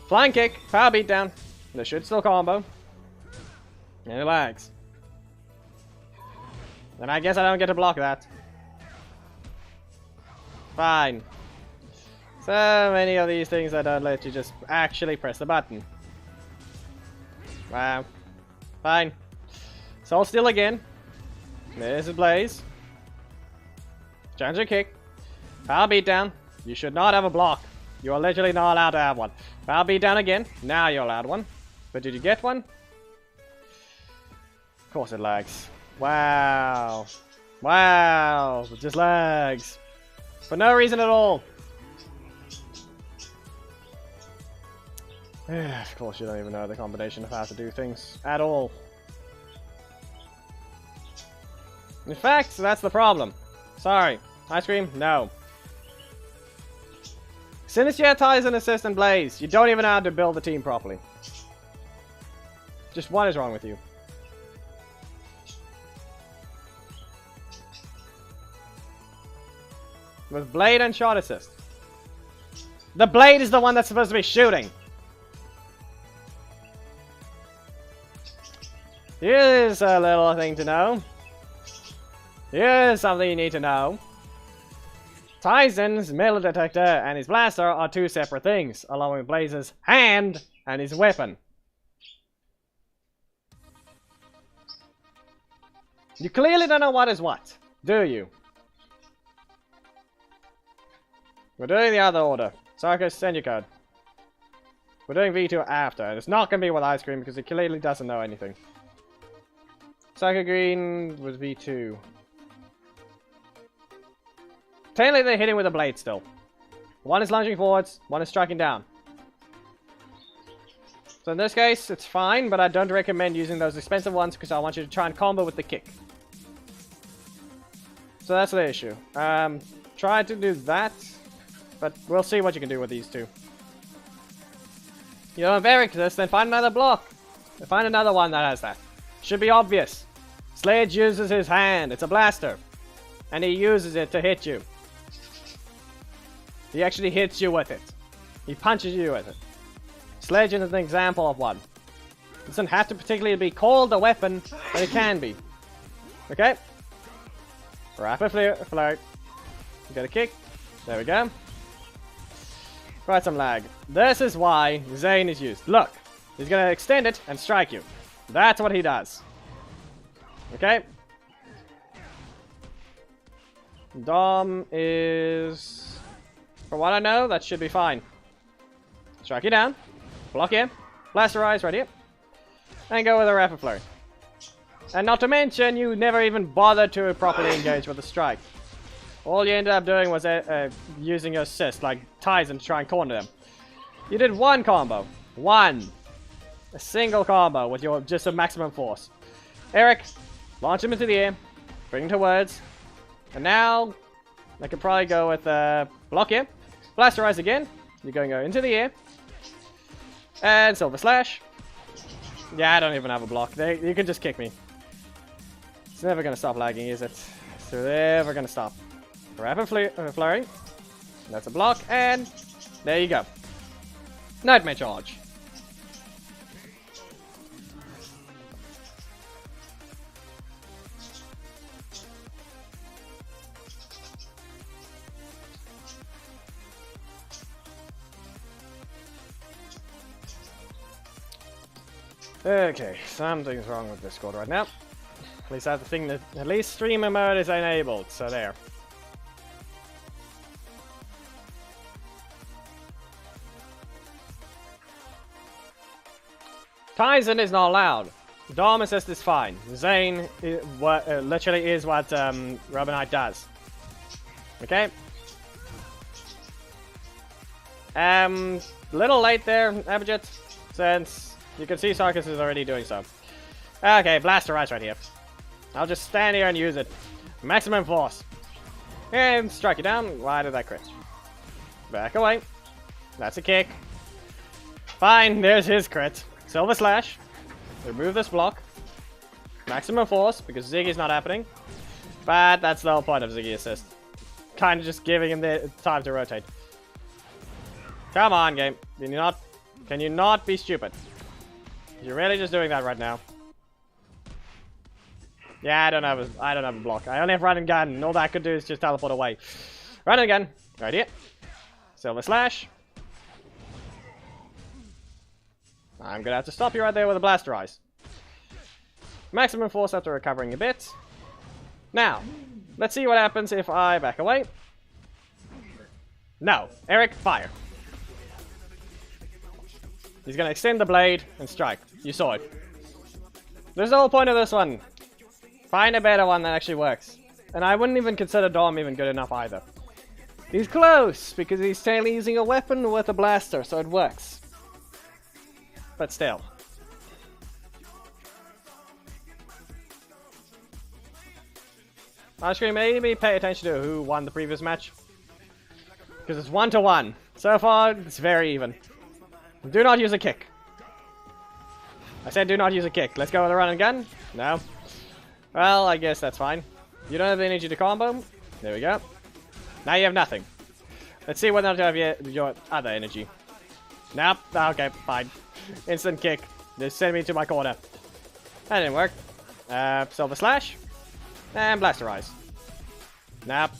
Flying kick. Power beatdown. This should still combo. And it lags. Then I guess I don't get to block that. Fine. So many of these things that don't let you just actually press the button. Wow. Fine. Soul Steal again. There's a Blaze. Challenger kick. Power beatdown. You should not have a block. You are literally not allowed to have one. Power beatdown again. Now you're allowed one. But did you get one? Of course it lags. Wow. Wow. It just lags. For no reason at all. Of course you don't even know the combination of how to do things at all. In fact, that's the problem. Sorry. Ice Cream? No. Sinister ties an assist and Blaze. You don't even know how to build the team properly. Just what is wrong with you? With Blade and shot assist. The Blade is the one that's supposed to be shooting. Here's a little thing to know. Here's something you need to know. Tyson's metal detector and his blaster are two separate things, along with Blaze's hand and his weapon. You clearly don't know what is what, do you? We're doing the other order. Sarkis, send your code. We're doing V2 after. It's not going to be with Ice Cream because he clearly doesn't know anything. Psycho Green with V2. Technically they're hitting with a blade still. One is lunging forwards, one is striking down. So in this case, it's fine, but I don't recommend using those expensive ones because I want you to try and combo with the kick. So that's the issue. Try to do that. But we'll see what you can do with these two. You don't have Eric's, then find another block. Find another one that has that. Should be obvious. Sledge uses his hand. It's a blaster. And he uses it to hit you. He actually hits you with it. He punches you with it. Sledge is an example of one. It doesn't have to particularly be called a weapon, but it can be. Okay? Rapid flirt. Get a kick. There we go. Quite some lag. This is why Zane is used. Look, he's gonna extend it and strike you. That's what he does. Okay? Dom is... from what I know, that should be fine. Strike you down. Block here. Blasterize right here. And go with a rapid flurry. And not to mention, you never even bothered to properly engage with the strike. All you ended up doing was using your assist, like Tyson, to try and corner them. You did one combo. One. A single combo with your just a maximum force. Eric, launch him into the air. Bring him towards. And now, I could probably go with block here. Blasterize again. You're going to go into the air. And Silver Slash. Yeah, I don't even have a block. You can just kick me. It's never going to stop lagging, is it? It's never going to stop. Rapid flurry. That's a block. And there you go. Nightmare charge. Okay, something's wrong with Discord right now. At least I have to think that at least streamer mode is enabled, so there. Tyson is not allowed. Dom assist is fine. Zane literally is what Robo Knight does. Okay? Little late there, Abhijit, since you can see Sarkis is already doing so. Okay, Blasterize right here. I'll just stand here and use it. Maximum force. And strike you down. Why did that crit? Back away. That's a kick. Fine, there's his crit. Silver Slash. Remove this block. Maximum force, because Ziggy's not happening. But that's the whole point of Ziggy assist. Kind of just giving him the time to rotate. Come on, game. Can you not be stupid? You're really just doing that right now. Yeah, I don't have a block. I only have run and gun, and all that I could do is just teleport away. Run and gun. Right here. Silver Slash. I'm gonna have to stop you right there with a Blasterize. Maximum force after recovering a bit. Now, let's see what happens if I back away. No. Eric, fire. He's gonna extend the blade and strike. You saw it. There's the whole point of this one. Find a better one that actually works. And I wouldn't even consider Dom even good enough either. He's close, because he's technically using a weapon with a blaster, so it works. But still. I should maybe pay attention to who won the previous match. Because it's 1-1. So far, it's very even. Do not use a kick. I said do not use a kick. Let's go with a run and gun. No. Well, I guess that's fine. You don't have the energy to combo. There we go. Now you have nothing. Let's see whether or not you have your other energy. Nope. Okay, fine. Instant kick. Just send me to my corner. That didn't work. Silver Slash. And Blasterize. Nope.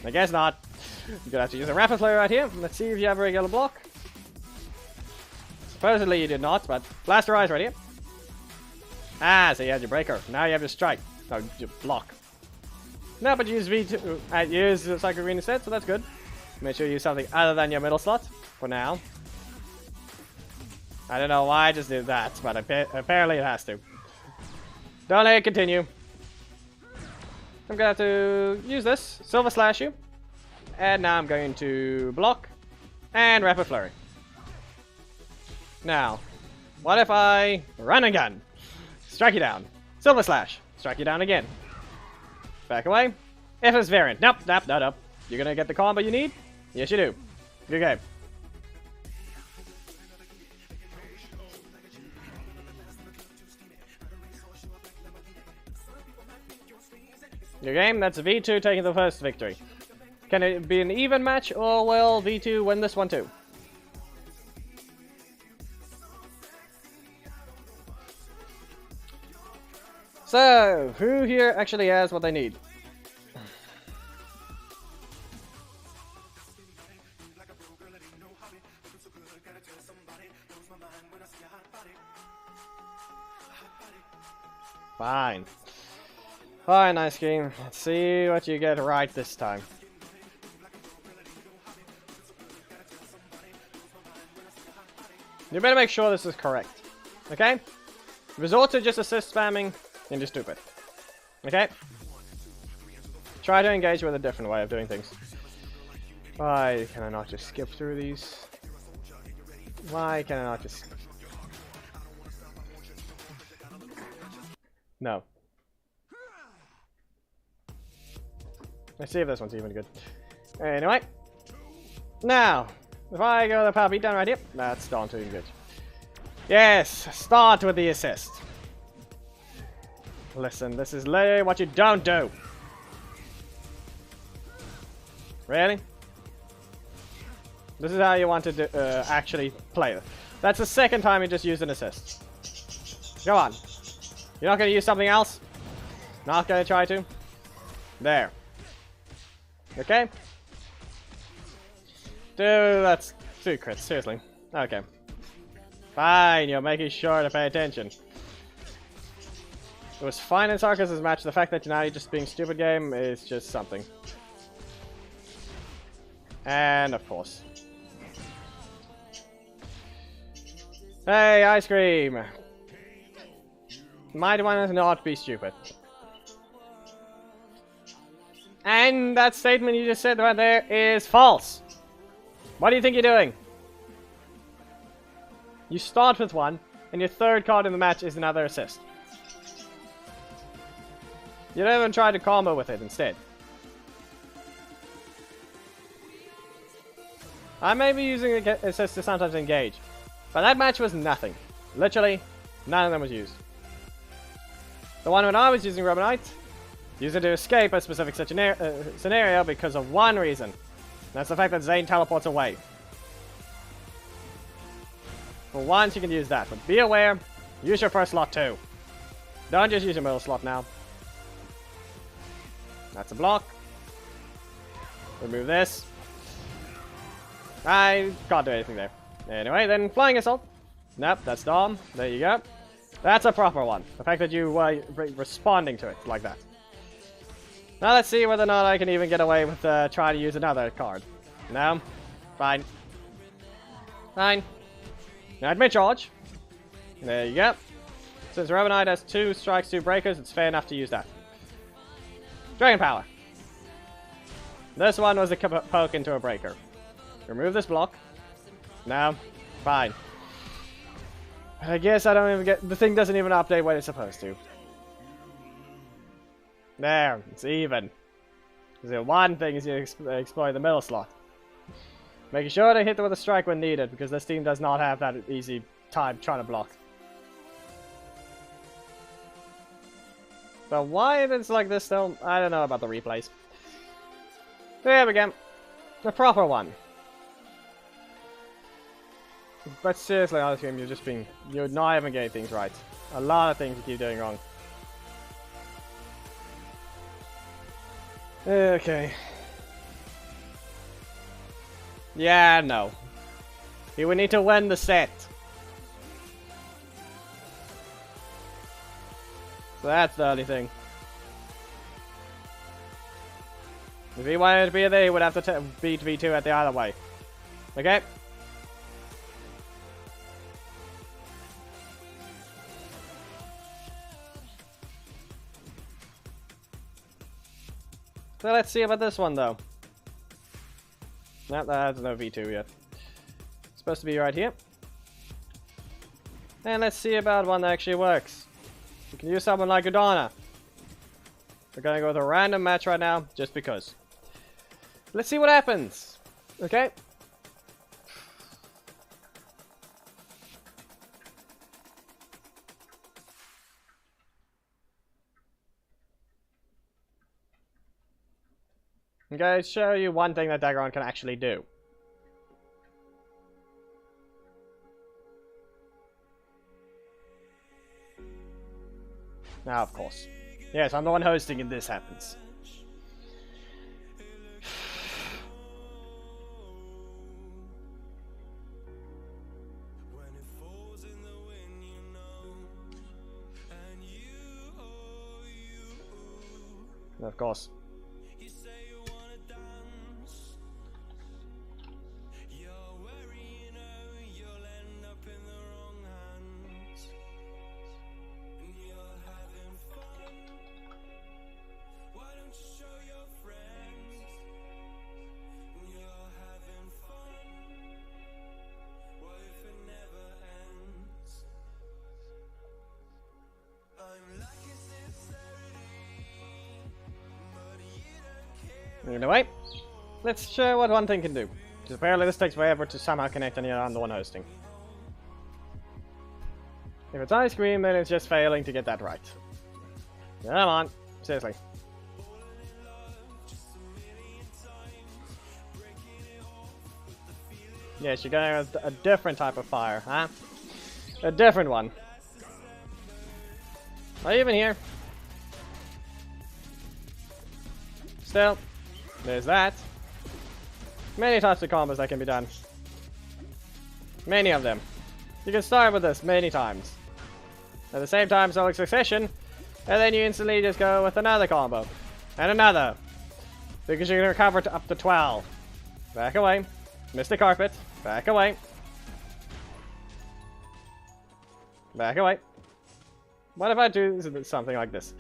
I guess not. You're gonna have to use a Rapid Flare right here. Let's see if you have a regular block. Supposedly you did not, but Blasterize right here. Ah, so you had your breaker. Now you have your strike. No, your block. No, but you use V2. Use the Psychic Green instead, so that's good. Make sure you use something other than your middle slot for now. I don't know why I just did that, but apparently it has to. Don't let it continue. I'm gonna have to use this. Silver Slash you. And now I'm going to block. And Rapid Flurry. Now, what if I run and gun? Strike you down. Silver Slash. Strike you down again. Back away. FS variant. Nope, nope, nope, nope. You're gonna get the combo you need? Yes, you do. Good game. Good game. That's V2 taking the first victory. Can it be an even match, or will V2 win this one too? So, who here actually has what they need? Fine. Fine, Ice Cream. Let's see what you get right this time. You better make sure this is correct. Okay? Resort to just assist spamming, then you're stupid. Okay? Try to engage with a different way of doing things. Why can I not just skip through these? Why can I not just... No. Let's see if this one's even good. Anyway. Now, if I go the power beat down right here, that's not too good. Yes, start with the assist. Listen, this is literally what you don't do. Really? This is how you want to do, actually play it. That's the second time you just used an assist. Go on. You're not going to use something else? Not going to try to? There. Okay? Dude, that's 2 crits, seriously. Okay. Fine, you're making sure to pay attention. It was fine in Sarkis' match. The fact that now you're just being stupid game is just something. And of course. Hey, Ice Cream! Might want to not be stupid. And that statement you just said right there is false. What do you think you're doing? You start with one, and your third card in the match is another assist. You don't even try to combo with it instead. I may be using assist to sometimes engage, but that match was nothing. Literally, none of them was used. The one when I was using Robo Knight, used it to escape a specific scenario because of one reason. That's the fact that Zane teleports away. For once, you can use that, but be aware, use your first slot too. Don't just use your middle slot now. That's a block. Remove this. I can't do anything there. Anyway, then Flying Assault. Nope, that's Dom. There you go. That's a proper one. The fact that you were responding to it like that. Now let's see whether or not I can even get away with trying to use another card. No? Fine. Fine. Now admit charge. There you go. Since Robo Knight has 2 strikes, 2 breakers, it's fair enough to use that. Dragon Power. This one was a poke into a breaker. Remove this block. No. Fine. I guess I don't even get... The thing doesn't even update what it's supposed to. There. It's even. The one thing is you exploit the middle slot. Making sure to hit it with a strike when needed, because this team does not have that easy time trying to block. But why it's like this though, I don't know about the replays. There we go. The proper one. But seriously, on this game, you're not even getting things right. A lot of things you keep doing wrong. Okay. Yeah, no. He would need to win the set. So that's the only thing. If he wanted to be there, he would have to beat V2 at the other way. Okay? So let's see about this one though. Nope, that has no V2 yet. It's supposed to be right here. And let's see about one that actually works. You can use someone like Udana. We're gonna go with a random match right now, just because. Let's see what happens. Okay? I'm going to show you one thing that Daggeron can actually do. Now, of course. Yes, I'm the one hosting and this happens. Of course. Anyway, let's show what one thing can do. Because apparently this takes forever to somehow connect and I'm the one hosting. If it's ice cream, then it's just failing to get that right. Come on, seriously. Yes, you're going with a different type of fire, huh? A different one. Are you even here? Still. There's that. Many types of combos that can be done. Many of them. You can start with this many times. At the same time, select succession, and then you instantly just go with another combo. And another. Because you can recover to up to 12. Back away. Miss the carpet. Back away. Back away. What if I do something like this?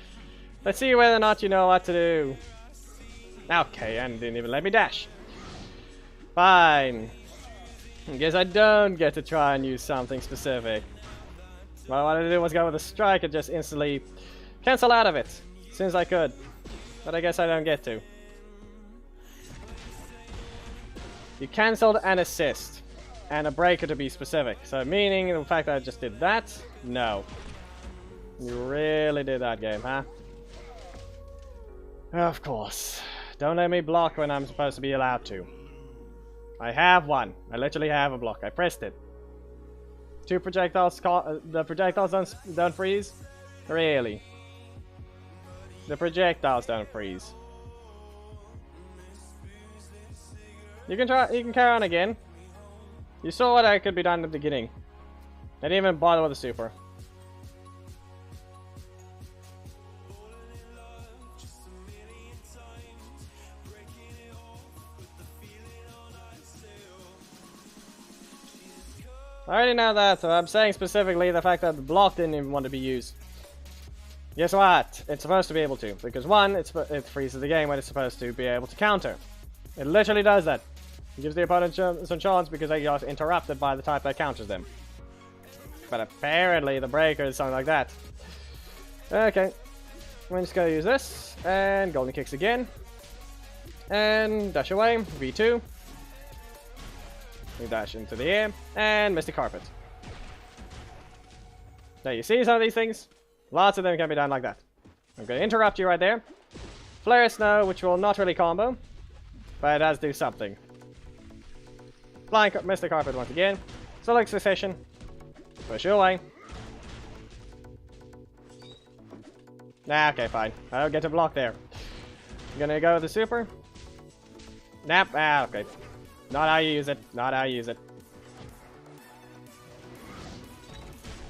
Let's see whether or not you know what to do. Okay, and didn't even let me dash. Fine. I guess I don't get to try and use something specific. What I wanted to do was go with a strike and just instantly cancel out of it. Since I could. But I guess I don't get to. You cancelled an assist. And a breaker to be specific. So meaning the fact that I just did that? No. You really did that game, huh? Of course. Don't let me block when I'm supposed to be allowed to. I have one. I literally have a block. I pressed it. Two projectiles. The projectiles don't freeze? Really? The projectiles don't freeze. You can try. You can carry on again. You saw what I could be done at the beginning. I didn't even bother with the super. I already know that, so I'm saying specifically the fact that the block didn't even want to be used. Guess what? It's supposed to be able to, because one, it freezes the game when it's supposed to be able to counter. It literally does that. It gives the opponent some chance because they get interrupted by the type that counters them. But apparently the breaker is something like that. Okay. We're just gonna use this, and golden kicks again. And dash away, V2. We dash into the air, and miss the carpet. Now you see some of these things? Lots of them can be done like that. I'm going to interrupt you right there. Flare Snow, which will not really combo, but it does do something. Flying, miss the carpet once again. Select succession. Push you away. Nah, okay, fine. I don't get to block there. I'm gonna go with the super. Nap, okay. Not how you use it. Not how you use it.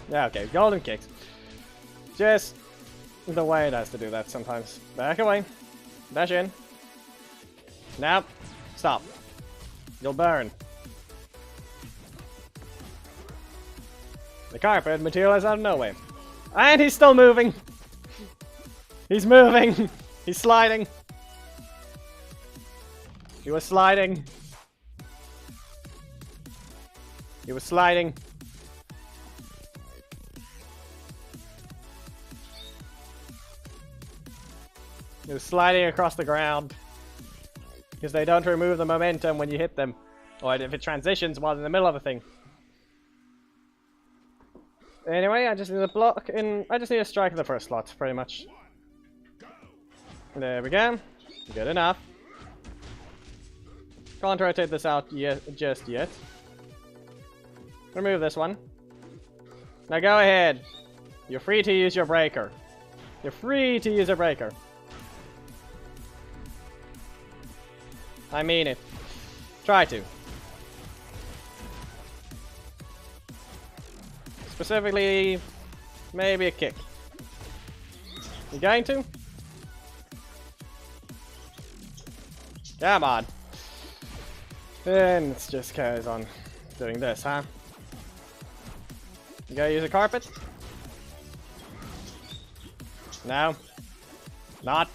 Yeah, okay. Golden kicks. Just the way it has to do that sometimes. Back away. Dash in. Now, stop. You'll burn. The carpet materializes out of nowhere. And he's still moving. He's moving. He's sliding. He was sliding. He was sliding. He was sliding across the ground. Because they don't remove the momentum when you hit them. Or if it transitions while in the middle of a thing. Anyway, I just need a block in. I just need a strike in the first slot, pretty much. There we go. Good enough. Can't rotate this out just yet. Remove this one. Now go ahead. You're free to use your breaker. You're free to use a breaker. I mean it. Try to. Specifically, maybe a kick. You going to? Come on. Then it just carries on doing this, huh? You gotta use a carpet? No. Not.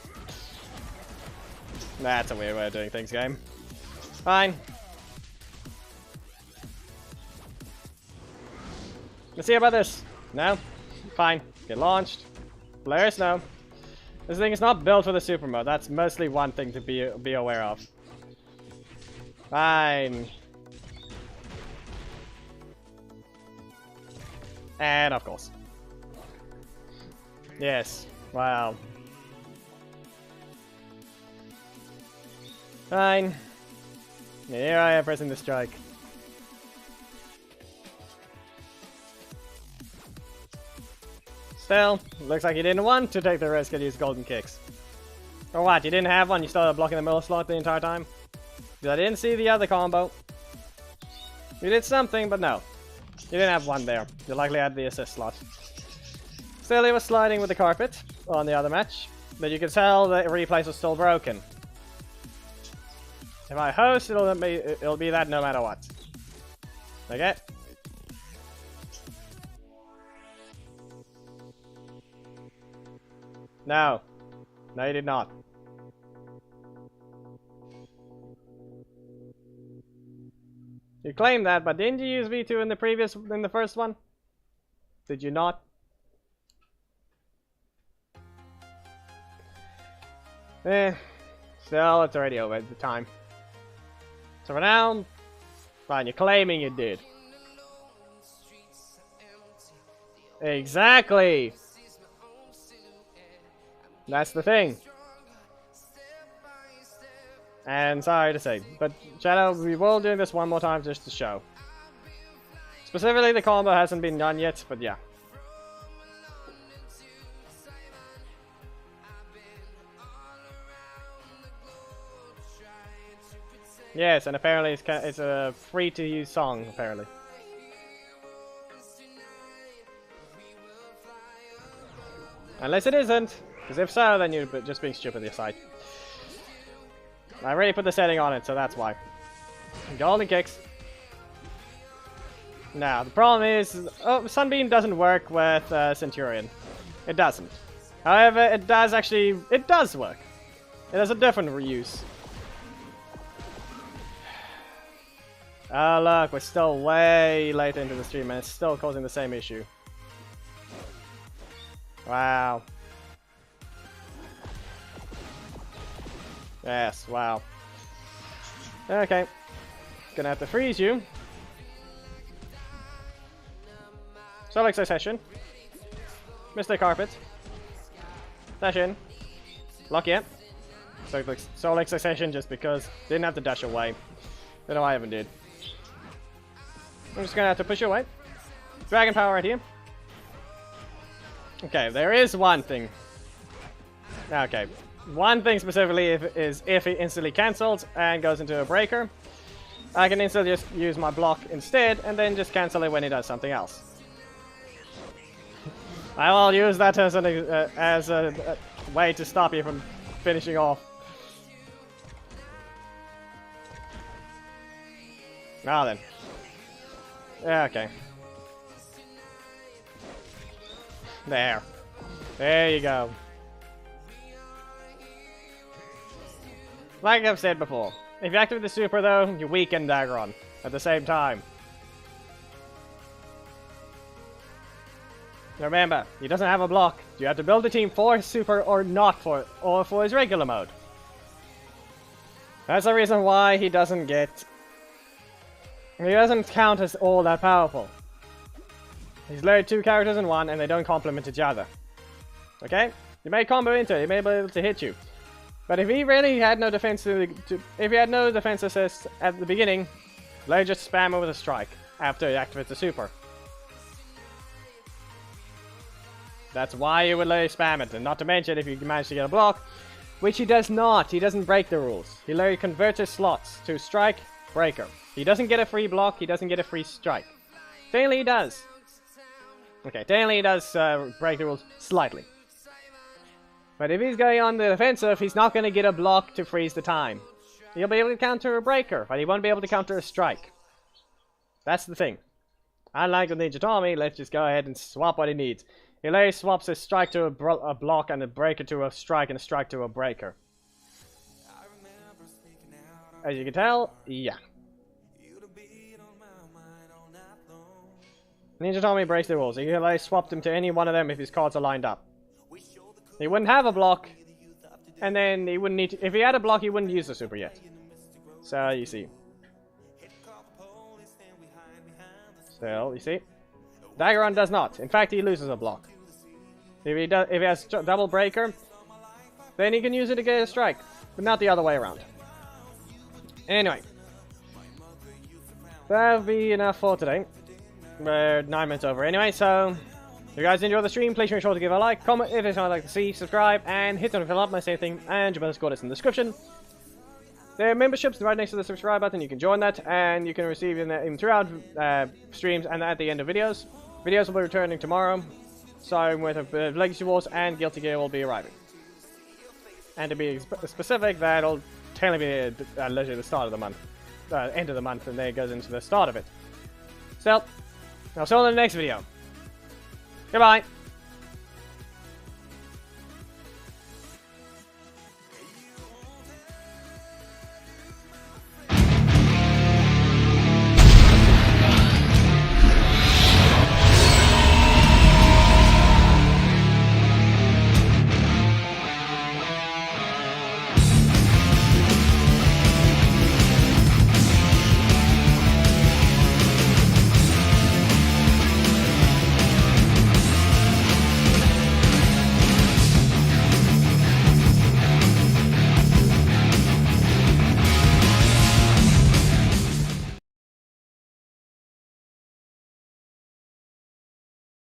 That's a weird way of doing things, game. Fine. Let's see about this. No? Fine. Get launched. Players, no. This thing is not built for the super mode. That's mostly one thing to be aware of. Fine. And of course. Yes. Wow. Fine. Here I am pressing the strike. Still, looks like you didn't want to take the risk and use golden kicks. Or what, you didn't have one, you started blocking the middle slot the entire time? Because I didn't see the other combo. You did something, but no. You didn't have one there. You likely had the assist slot. Still, he was sliding with the carpet on the other match. But you can tell the replays are still broken. If I host, it'll be that no matter what. Okay? No. No, you did not. You claimed that, but didn't you use V2 in the first one? Did you not? Still, it's already over at the time. So for now, fine, you're claiming you did. Exactly! That's the thing. And sorry to say, but Shadow, we will do this one more time just to show. Specifically, the combo hasn't been done yet, but yeah. Yes, and apparently it's a free-to-use song, apparently. Unless it isn't, because if so, then you're just being stupid aside. I already put the setting on it, so that's why. Golden kicks. Now, the problem is, Sunbeam doesn't work with Centurion. It doesn't. However, it does work. It has a different reuse. Oh look, we're still way late into the stream and it's still causing the same issue. Wow. Yes, wow. Okay. Gonna have to freeze you. Sonic Succession. Mr. Carpet. Dash in. Lock in. Sonic Succession just because. Didn't have to dash away. Don't know why I even did. I'm just gonna have to push you away. Dragon power right here. Okay, there is one thing. Okay. One thing specifically is if it instantly cancels and goes into a breaker, I can instantly just use my block instead and then just cancel it when it does something else. I will use that as a way to stop you from finishing off. Now then. Yeah, okay. There. There you go. Like I've said before, if you activate the super though, you weaken Daggeron at the same time. Remember, he doesn't have a block. You have to build a team for his super or not for it, or for his regular mode. That's the reason why he doesn't count as all that powerful. He's layered two characters in one and they don't complement each other. Okay? You may combo into it, he may be able to hit you. But if he really had no defense if he had no defense assist at the beginning, let him just spam him with a strike after he activates the super. That's why you would literally spam it. And not to mention, if you manage to get a block, which he does not. He doesn't break the rules. He literally converts his slots to strike, breaker. He doesn't get a free block. He doesn't get a free strike. Technically he does. Okay, technically he does break the rules slightly. But if he's going on the defensive, he's not going to get a block to freeze the time. He'll be able to counter a breaker, but he won't be able to counter a strike. That's the thing. Unlike with Ninja Tommy, let's just go ahead and swap what he needs. He literally swaps a strike to a block and a breaker to a strike and a strike to a breaker. As you can tell, yeah. Ninja Tommy breaks the rules. He can literally swap them to any one of them if his cards are lined up. He wouldn't have a block, and then he wouldn't need to, if he had a block, he wouldn't use the super yet. So, you see. Still, you see. Daggeron does not. In fact, he loses a block. If he has double breaker, then he can use it to get a strike, but not the other way around. Anyway. That'll be enough for today. We're 9 minutes over anyway, so... If you guys enjoy the stream, please make sure to give a like, comment if it's something I'd like to see, subscribe, and hit the notification button, my same thing, and your bonus code is in the description. There are memberships right next to the subscribe button. You can join that, and you can receive them throughout streams and at the end of videos. Videos will be returning tomorrow, starting with Legacy Wars and Guilty Gear will be arriving. And to be specific, that'll technically be literally the start of the month, end of the month, and then it goes into the start of it. So, I'll see you in the next video. Goodbye.